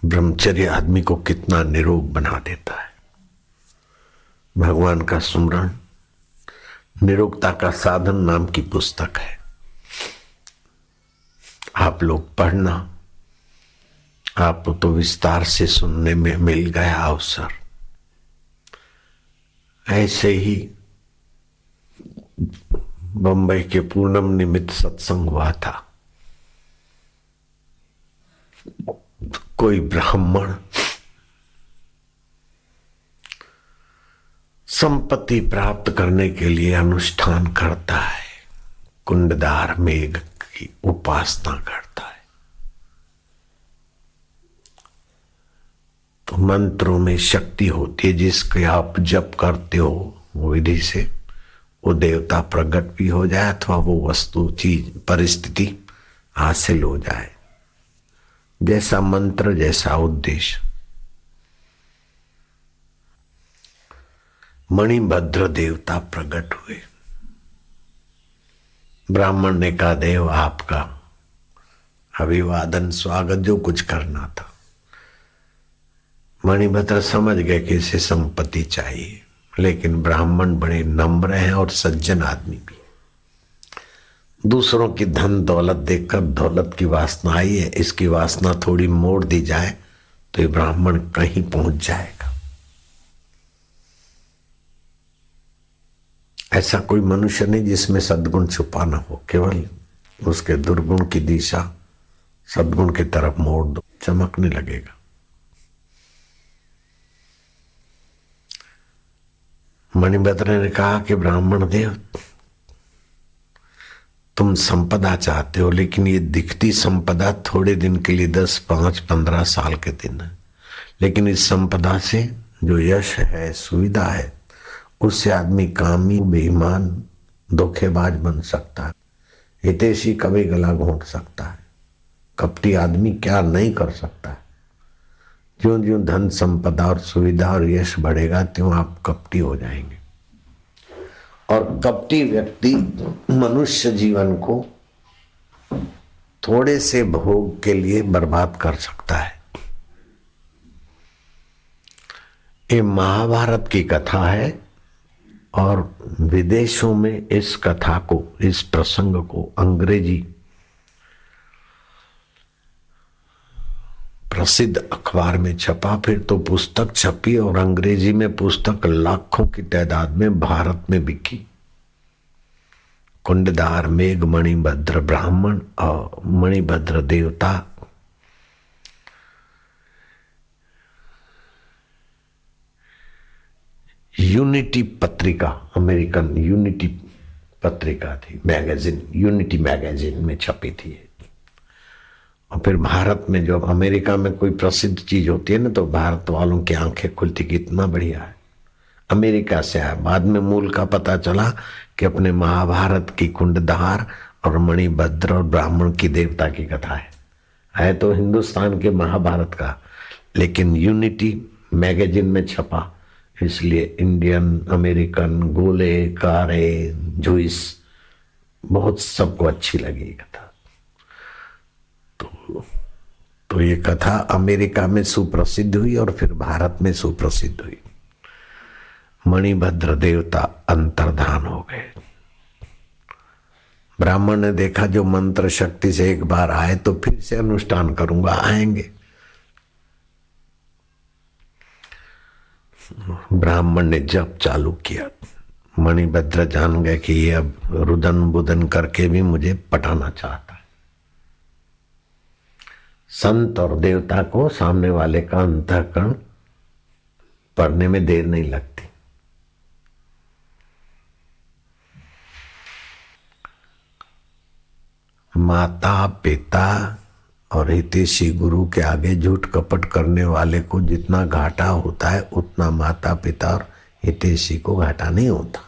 ब्रह्मचर्य आदमी को कितना निरोग बना देता है। भगवान का सुमरण निरोगता का साधन नाम की पुस्तक है। आप लोग पढ़ना, आपको तो विस्तार से सुनने में मिल गया अवसर। ऐसे ही बंबई के पूनम निमित्त सत्संग हुआ था। कोई ब्राह्मण संपत्ति प्राप्त करने के लिए अनुष्ठान करता है, कुंडदार मेघ की उपासना करता है। तो मंत्रों में शक्ति होती है, जिसके आप जप करते हो वो विधि से वो देवता प्रकट भी हो जाए अथवा वो वस्तु चीज परिस्थिति हासिल हो जाए। जैसा मंत्र जैसा उद्देश्य। मणिभद्र देवता प्रकट हुए। ब्राह्मण ने कहा, देव आपका अभिवादन स्वागत जो कुछ करना था। मणिभद्र समझ गए कि इसे संपत्ति चाहिए, लेकिन ब्राह्मण बड़े नम्र हैं और सज्जन आदमी भी। दूसरों की धन दौलत देखकर दौलत की वासना आई है, इसकी वासना थोड़ी मोड़ दी जाए तो ये ब्राह्मण कहीं पहुंच जाएगा। ऐसा कोई मनुष्य नहीं जिसमें सद्गुण छुपा ना हो, केवल उसके दुर्गुण की दिशा सद्गुण की तरफ मोड़ दो, चमकने लगेगा। मणिभद्र ने कहा कि ब्राह्मण देव, तुम संपदा चाहते हो, लेकिन ये दिखती संपदा थोड़े दिन के लिए 10, 5, 15 साल के दिन है, लेकिन इस संपदा से जो यश है, सुविधा है, उससे आदमी कामी, बेईमान, धोखेबाज बन सकता है, हितैषी कभी गला घोंट सकता है, कपटी आदमी क्या नहीं कर सकता है। ज्यों ज्यों धन संपदा और सुविधा और यश बढ़ेगा त्यों आप कपटी हो जाएंगे। और कपटी व्यक्ति मनुष्य जीवन को थोड़े से भोग के लिए बर्बाद कर सकता है। ये महाभारत की कथा है और विदेशों में इस कथा को, इस प्रसंग को अंग्रेजी प्रसिद्ध अखबार में छपा, फिर तो पुस्तक छपी और अंग्रेजी में पुस्तक लाखों की तादाद में भारत में बिकी। कुंडधार, मेघ, मणिभद्र ब्राह्मण और मणिभद्र देवता यूनिटी पत्रिका, अमेरिकन यूनिटी पत्रिका थी, मैगजीन, यूनिटी मैगजीन में छपी थी। और फिर भारत में, जब अमेरिका में कोई प्रसिद्ध चीज होती है ना, तो भारत वालों की आंखें खुलती कि इतना बढ़िया है, अमेरिका से आया। बाद में मूल का पता चला कि अपने महाभारत की कुंडधार और मणिभद्र और ब्राह्मण की देवता की कथा है तो हिंदुस्तान के महाभारत का, लेकिन यूनिटी मैगजीन में छपा, इसलिए इंडियन, अमेरिकन, गोले, कारे, जूइस, बहुत सबको अच्छी लगी कथा। तो ये कथा अमेरिका में सुप्रसिद्ध हुई और फिर भारत में सुप्रसिद्ध हुई। मणिभद्र देवता अंतर्धान हो गए। ब्राह्मण ने देखा जो मंत्र शक्ति से एक बार आए तो फिर से अनुष्ठान करूंगा, आएंगे। ब्राह्मण ने जप चालू किया। मणिभद्र जान गए कि ये अब रुदन बुदन करके भी मुझे पटाना चाहता है। संत और देवता को सामने वाले का अंतःकरण पढ़ने में देर नहीं लगती। माता, पिता और हितैषी गुरु के आगे झूठ कपट करने वाले को जितना घाटा होता है, उतना माता, पिता और हितैषी को घाटा नहीं होता।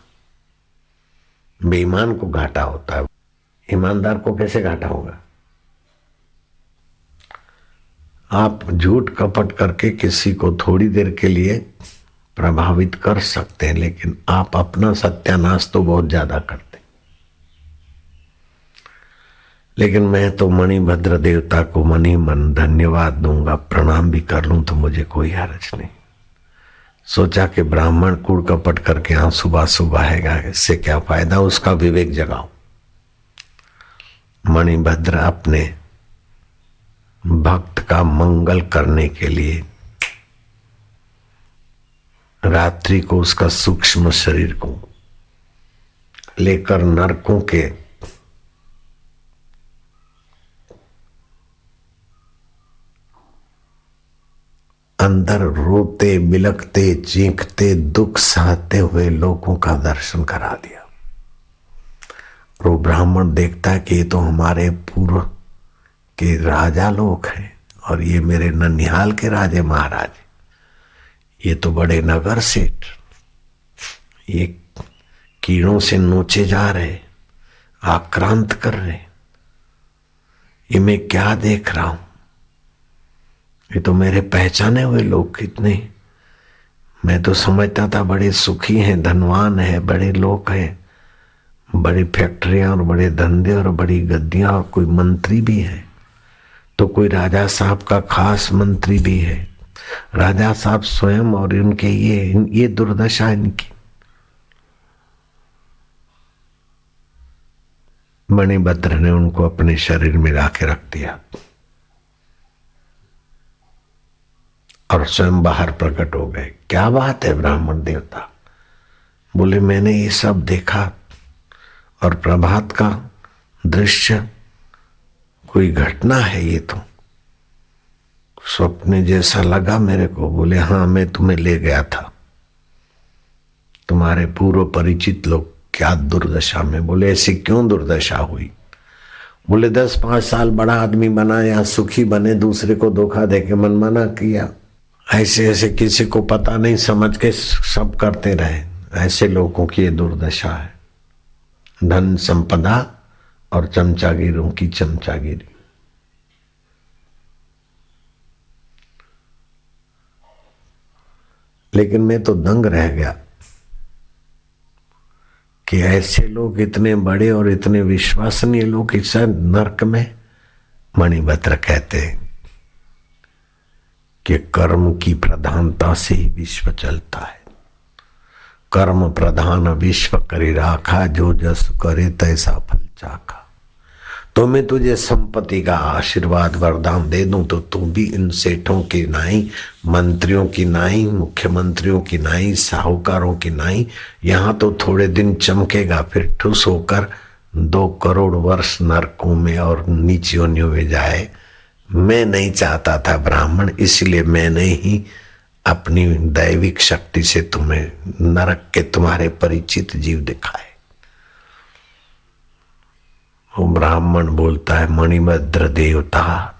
बेईमान को घाटा होता है, ईमानदार को कैसे घाटा होगा? आप झूठ कपट करके किसी को थोड़ी देर के लिए प्रभावित कर सकते हैं, लेकिन आप अपना सत्यानाश तो बहुत ज्यादा करते। लेकिन मैं तो मणिभद्र देवता को मन ही मन धन्यवाद दूंगा, प्रणाम भी कर लूं तो मुझे कोई हर्ज नहीं। सोचा कि ब्राह्मण कूड़ कपट करके आंसू बांसू बहाएगा, इससे क्या फायदा, उसका विवेक जगाओ। मणिभद्र अपने भक्त का मंगल करने के लिए रात्रि को उसका सूक्ष्म शरीर को लेकर नरकों के अंदर रोते, बिलखते, चीखते, दुख सहते हुए लोगों का दर्शन करा दिया। वो ब्राह्मण देखता है कि ये तो हमारे पूर्व के राजा लोग हैं और ये मेरे ननिहाल के राजे महाराज, ये तो बड़े नगर सेठ, ये कीड़ों से नोचे जा रहे, आक्रांत कर रहे, ये मैं क्या देख रहा हूं? ये तो मेरे पहचाने हुए लोग कितने, मैं तो समझता था बड़े सुखी हैं, धनवान है, बड़े लोग हैं, बड़ी फैक्ट्रियां और बड़े धंधे और बड़ी गद्दियां और कोई मंत्री भी है, तो कोई राजा साहब का खास मंत्री भी है, राजा साहब स्वयं, और इनके ये दुर्दशा इनकी। मणिभद्र ने उनको अपने शरीर में लाके रख दिया और स्वयं बाहर प्रकट हो गए। क्या बात है ब्राह्मण देवता? बोले मैंने ये सब देखा और प्रभात का दृश्य कोई घटना है, ये तो स्वप्न जैसा लगा मेरे को। बोले हाँ, मैं तुम्हें ले गया था तुम्हारे पूर्व परिचित लोग क्या दुर्दशा में। बोले ऐसी क्यों दुर्दशा हुई? बोले 10-5 साल बड़ा आदमी बना या सुखी बने, दूसरे को धोखा देके मनमाना किया, ऐसे ऐसे किसी को पता नहीं समझ के सब करते रहे। ऐसे लोगों की ये दुर्दशा है। धन संपदा और चमचागिरों की चमचागिरी। लेकिन मैं तो दंग रह गया कि ऐसे लोग इतने बड़े और इतने विश्वसनीय लोग इस नरक में। मणिभद्र कहते हैं कि कर्म की प्रधानता से ही विश्व चलता है। कर्म प्रधान विश्व करी राखा, जो जस करे तैसा फल चाखा। तो मैं तुझे संपत्ति का आशीर्वाद वरदान दे दूं तो तू भी इन सेठों की नाई, मंत्रियों की नाई, मुख्यमंत्रियों की नाई, साहूकारों की नाई यहाँ तो थोड़े दिन चमकेगा, फिर ठुस होकर 2 करोड़ वर्ष नरकों में और नीच योनियों में जाए। मैं नहीं चाहता था ब्राह्मण, इसलिए मैंने ही अपनी दैविक शक्ति से तुम्हें नरक के तुम्हारे परिचित जीव दिखाए। वो ब्राह्मण बोलता है, मणिभद्र देवता,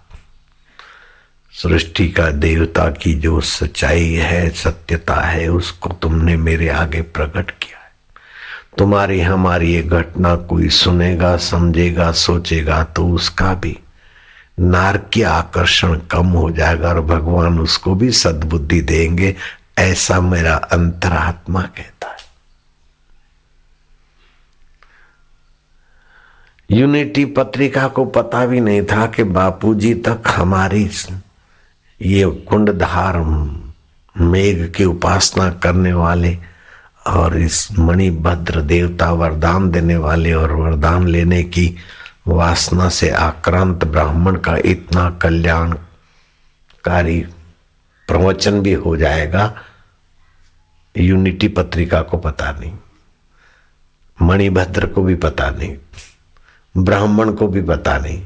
सृष्टि का देवता की जो सच्चाई है, सत्यता है, उसको तुमने मेरे आगे प्रकट किया है। तुम्हारी हमारी ये घटना कोई सुनेगा, समझेगा, सोचेगा तो उसका भी नारकीय आकर्षण कम हो जाएगा और भगवान उसको भी सद्बुद्धि देंगे, ऐसा मेरा अंतरात्मा कहता है। यूनिटी पत्रिका को पता भी नहीं था कि बापूजी तक हमारी ये कुंडधार मेघ की उपासना करने वाले और इस मणिभद्र देवता वरदान देने वाले और वरदान लेने की वासना से आक्रांत ब्राह्मण का इतना कल्याणकारी प्रवचन भी हो जाएगा। यूनिटी पत्रिका को पता नहीं, मणिभद्र को भी पता नहीं, ब्राह्मण को भी पता नहीं,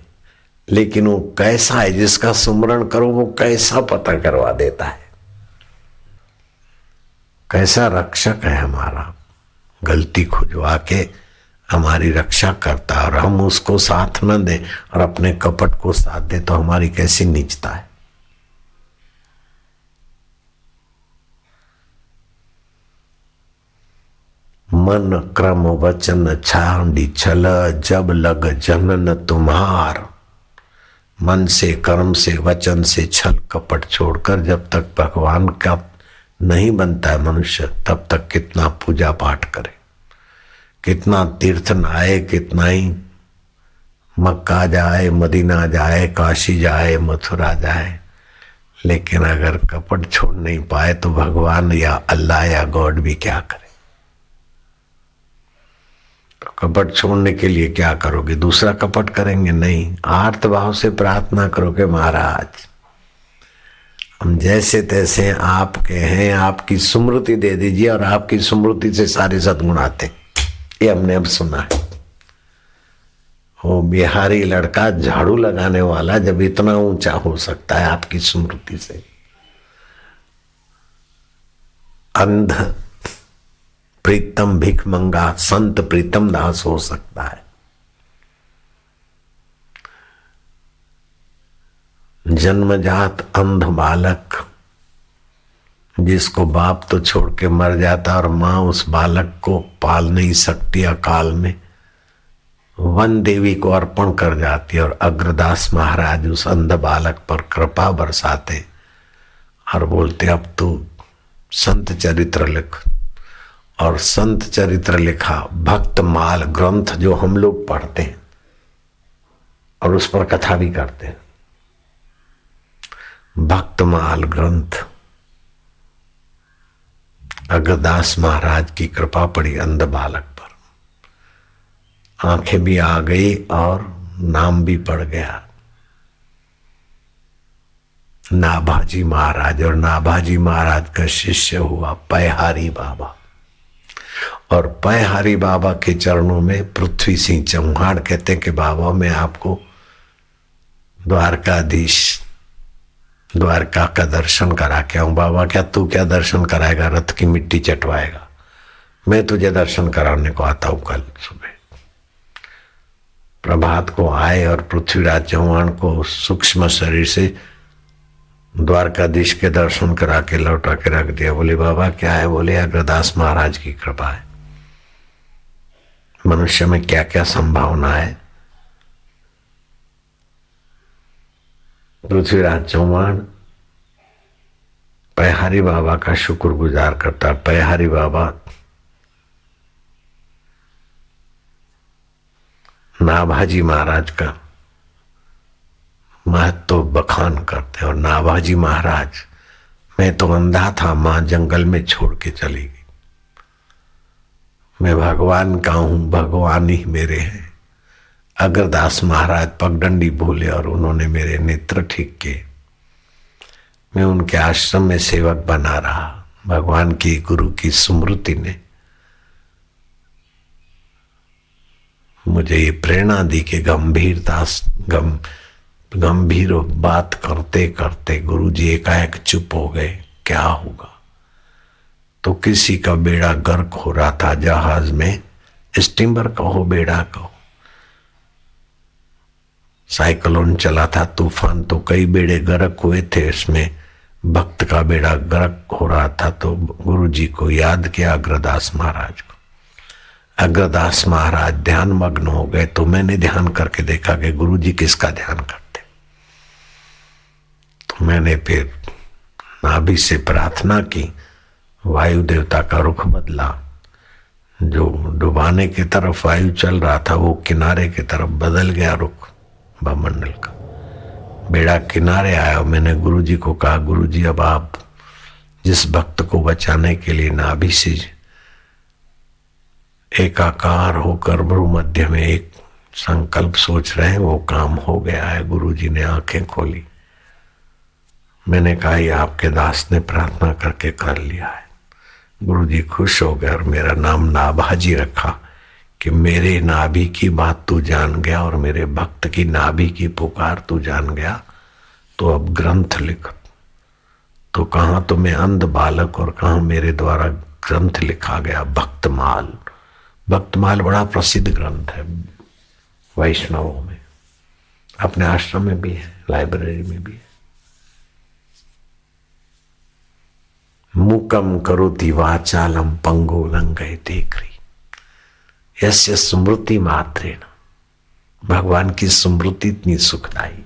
लेकिन वो कैसा है जिसका सुमरण करो वो कैसा पता करवा देता है। कैसा रक्षक है हमारा, गलती खुजवा के हमारी रक्षा करता है और हम उसको साथ न दें और अपने कपट को साथ दे तो हमारी कैसी नीचता है। मन क्रम वचन छांडी छल, जब लग जनन तुम्हार। मन से, कर्म से, वचन से छल कपट छोड़कर जब तक भगवान का नहीं बनता है मनुष्य, तब तक कितना पूजा पाठ करे, कितना तीर्थ नहाए, कितना ही मक्का जाए, मदीना जाए, काशी जाए, मथुरा जाए, लेकिन अगर कपट छोड़ नहीं पाए तो भगवान या अल्लाह या गॉड भी क्या करे। कपट छोड़ने के लिए क्या करोगे? दूसरा कपट करेंगे? नहीं, आर्त भाव से प्रार्थना करोगे, महाराज हम जैसे तैसे आपके हैं, आपकी स्मृति दे दीजिए और आपकी स्मृति से सारे सद्गुण आते। ये हमने अब सुना है। वो बिहारी लड़का झाड़ू लगाने वाला जब इतना ऊंचा हो सकता है आपकी स्मृति से, अंध प्रीतम भिख मंगा संत प्रीतम दास हो सकता है। जन्मजात अंध बालक जिसको बाप तो छोड़ के मर जाता और माँ उस बालक को पाल नहीं सकती, अकाल में वन देवी को अर्पण कर जाती और अग्रदास महाराज उस अंध बालक पर कृपा बरसाते और बोलते अब तू संत चरित्र लिख। और संत चरित्र लिखा, भक्तमाल ग्रंथ जो हम लोग पढ़ते हैं और उस पर कथा भी करते हैं। भक्तमाल ग्रंथ, अग्रदास महाराज की कृपा पड़ी अंध बालक पर, आंखें भी आ गई और नाम भी पड़ गया। नाभाजी महाराज, और नाभाजी महाराज का शिष्य हुआ पैहारी बाबा, और पैहारी बाबा के चरणों में पृथ्वी सिंह चौहान कहते कि बाबा मैं आपको द्वारकाधीश, द्वारका का दर्शन करा के आऊं। बाबा क्या तू क्या दर्शन कराएगा, रथ की मिट्टी चटवाएगा। मैं तुझे दर्शन कराने को आता हूं कल सुबह। प्रभात को आए और पृथ्वीराज चौहान को सूक्ष्म शरीर से द्वारकाधीश के दर्शन करा के लौटा के रख दिया। बोले बाबा क्या है? बोले अग्रदास महाराज की कृपा है। मनुष्य में क्या क्या संभावना है। पृथ्वीराज चौहान पयहारी बाबा का शुक्रगुजार करता। पयहारी बाबा नाभाजी महाराज का महत्व बखान करते। और नाभाजी महाराज, मैं तो अंधा था, मां जंगल में छोड़ के चली गई, मैं भगवान का हूं, भगवान ही मेरे हैं। अग्रदास महाराज पगडंडी भूले और उन्होंने मेरे नेत्र ठीक किए। मैं उनके आश्रम में सेवक बना रहा। भगवान की गुरु की स्मृति ने मुझे ये प्रेरणा दी कि गंभीर बात करते करते गुरुजी एकाएक चुप हो गए। क्या होगा? तो किसी का बेड़ा गर्क हो रहा था जहाज में, स्टीमर कहो बेड़ा कहो, साइक्लोन चला था, तूफान, तो कई बेड़े गर्क हुए थे। इसमें भक्त का बेड़ा गर्क हो रहा था। तो गुरुजी को याद किया, अग्रदास महाराज को। अग्रदास महाराज ध्यान मग्न हो गए। तो मैंने ध्यान करके देखा कि गुरुजी किसका ध्यान करते। तो मैंने फिर नाभि से प्रार्थना की, वायु देवता का रुख बदला। जो डुबाने की तरफ वायु चल रहा था वो किनारे की तरफ बदल गया रुख वायुमंडल का। बेड़ा किनारे आया। मैंने गुरुजी को कहा, गुरुजी अब आप जिस भक्त को बचाने के लिए नाभि से एकाकार होकर भ्रू मध्य में एक संकल्प सोच रहे हैं, वो काम हो गया है। गुरुजी ने आंखें खोली। मैंने कहा ये आपके दास ने प्रार्थना करके कर लिया है। गुरुजी खुश हो गए और मेरा नाम नाभाजी रखा कि मेरे नाभि की बात तू जान गया और मेरे भक्त की नाभि की पुकार तू जान गया, तो अब ग्रंथ लिख। तो कहाँ तो मैं अंध बालक और कहाँ मेरे द्वारा ग्रंथ लिखा गया। भक्तमाल, भक्तमाल बड़ा प्रसिद्ध ग्रंथ है वैष्णवों में। अपने आश्रम में भी है, लाइब्रेरी में भी है। मुकम करोति वाचालम पंगोलं गयतेक्री यस्य स्मृति मात्रेण। भगवान की स्मृति इतनी सुखदाई।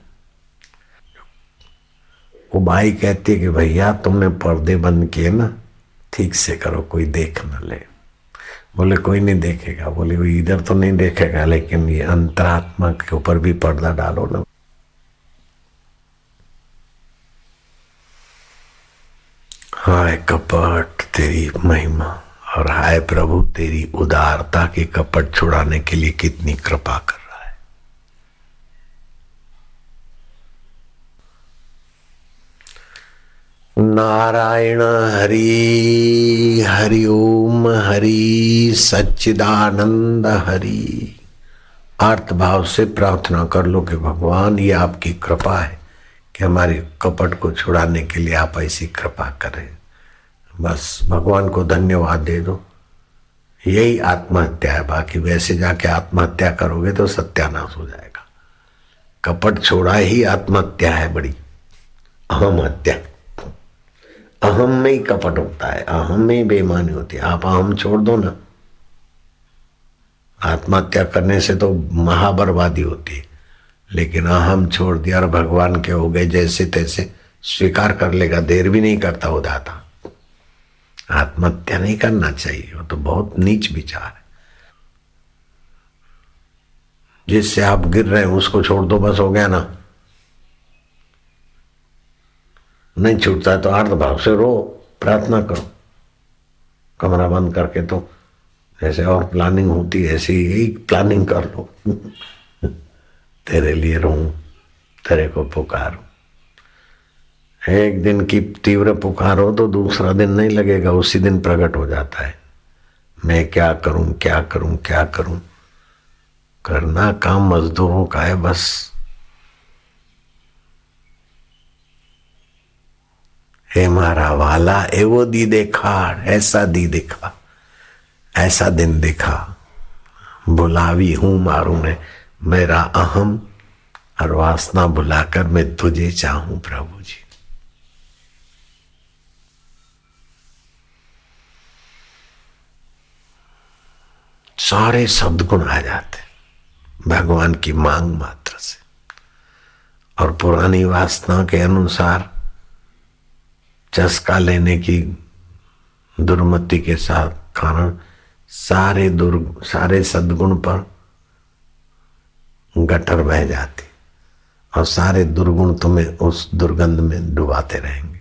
वो माई कहती है कि भैया तुमने पर्दे बंद किए ना, ठीक से करो, कोई देख न ले। बोले कोई नहीं देखेगा। बोले वो इधर तो नहीं देखेगा, लेकिन ये अंतरात्मा के ऊपर भी पर्दा डालो ना। हाय कपट तेरी महिमा, और हाय प्रभु तेरी उदारता के कपट छुड़ाने के लिए कितनी कृपा कर रहा है। नारायण हरि हरि ओम हरि सच्चिदानंद हरि। अर्थ भाव से प्रार्थना कर लो कि भगवान ये आपकी कृपा है कि हमारी कपट को छुड़ाने के लिए आप ऐसी कृपा करें। बस भगवान को धन्यवाद दे दो। यही आत्महत्या है। बाकी वैसे जाके आत्महत्या करोगे तो सत्यानाश हो जाएगा। कपट छोड़ा ही आत्महत्या है बड़ी। अहम हत्या, अहम में ही कपट होता है, अहम में ही बेईमानी होती है। आप अहम छोड़ दो ना, आत्महत्या करने से तो महाबर्बादी होती है। लेकिन अहम छोड़ दिया और भगवान के हो गए जैसे तैसे, स्वीकार कर लेगा, देर भी नहीं करता हो जाता। आत्महत्या नहीं करना चाहिए, वो तो बहुत नीच विचार है। जिससे आप गिर रहे हैं उसको छोड़ दो, बस हो गया ना। नहीं छूटता है तो आर्त भाव से रो, प्रार्थना करो कमरा बंद करके। तो जैसे और प्लानिंग होती है ऐसी ही प्लानिंग कर लो। तेरे लिए रो, तेरे को पुकारो। एक दिन की तीव्र पुकार हो तो दूसरा दिन नहीं लगेगा, उसी दिन प्रकट हो जाता है। मैं क्या करूं क्या करूं क्या करूं। करना काम मजदूरों का है बस। हे मारा वाला एवो दी देखा, ऐसा दी देखा। ऐसा दिन देखा, बुलावी हूं मारू ने मेरा अहम और वासना बुलाकर मैं तुझे चाहूं प्रभु जी। सारे सद्गुण आ जाते भगवान की मांग मात्र से। और पुरानी वासना के अनुसार चस्का लेने की दुर्मति के साथ कारण सारे सद्गुण पर गटर बह जाती और सारे दुर्गुण तुम्हें उस दुर्गंध में डुबाते रहेंगे,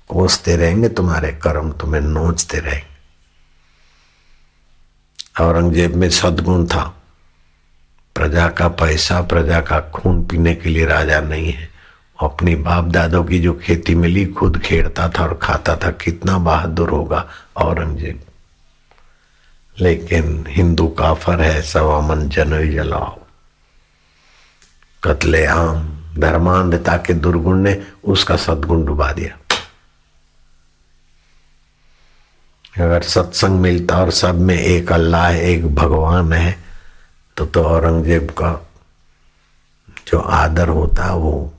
कोसते रहेंगे, तुम्हारे कर्म तुम्हें नोचते रहेंगे। औरंगजेब में सद्गुण था, प्रजा का पैसा, प्रजा का खून पीने के लिए राजा नहीं है। अपनी बाप दादों की जो खेती मिली खुद खेड़ता था और खाता था। कितना बहादुर होगा औरंगजेब। लेकिन हिंदू काफर है, 1.25 जनवरी जलाओ, कत्ले आम, धर्मांधता के दुर्गुण ने उसका सद्गुण डुबा दिया। अगर सत्संग मिलता और सब में एक अल्लाह है, एक भगवान है, तो औरंगजेब का जो आदर होता वो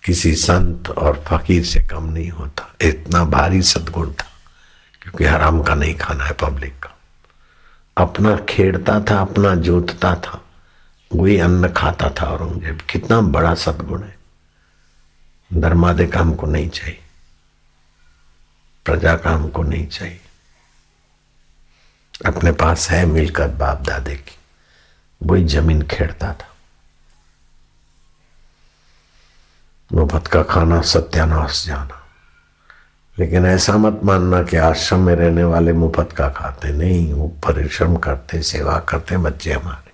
किसी संत और फकीर से कम नहीं होता। इतना भारी सद्गुण था, क्योंकि हराम का नहीं खाना है पब्लिक का। अपना खेड़ता था, अपना जोतता था, वही अन्न खाता था औरंगजेब। कितना बड़ा सद्गुण है। धर्मादे का हमको नहीं चाहिए, प्रजा का हमको नहीं चाहिए। अपने पास है मिलकर बाप दादे की, वही जमीन खेड़ता था। मुफ्त का खाना सत्यानाश जाना। लेकिन ऐसा मत मानना कि आश्रम में रहने वाले मुफ्त का खाते नहीं, वो परिश्रम करते, सेवा करते बच्चे हमारे।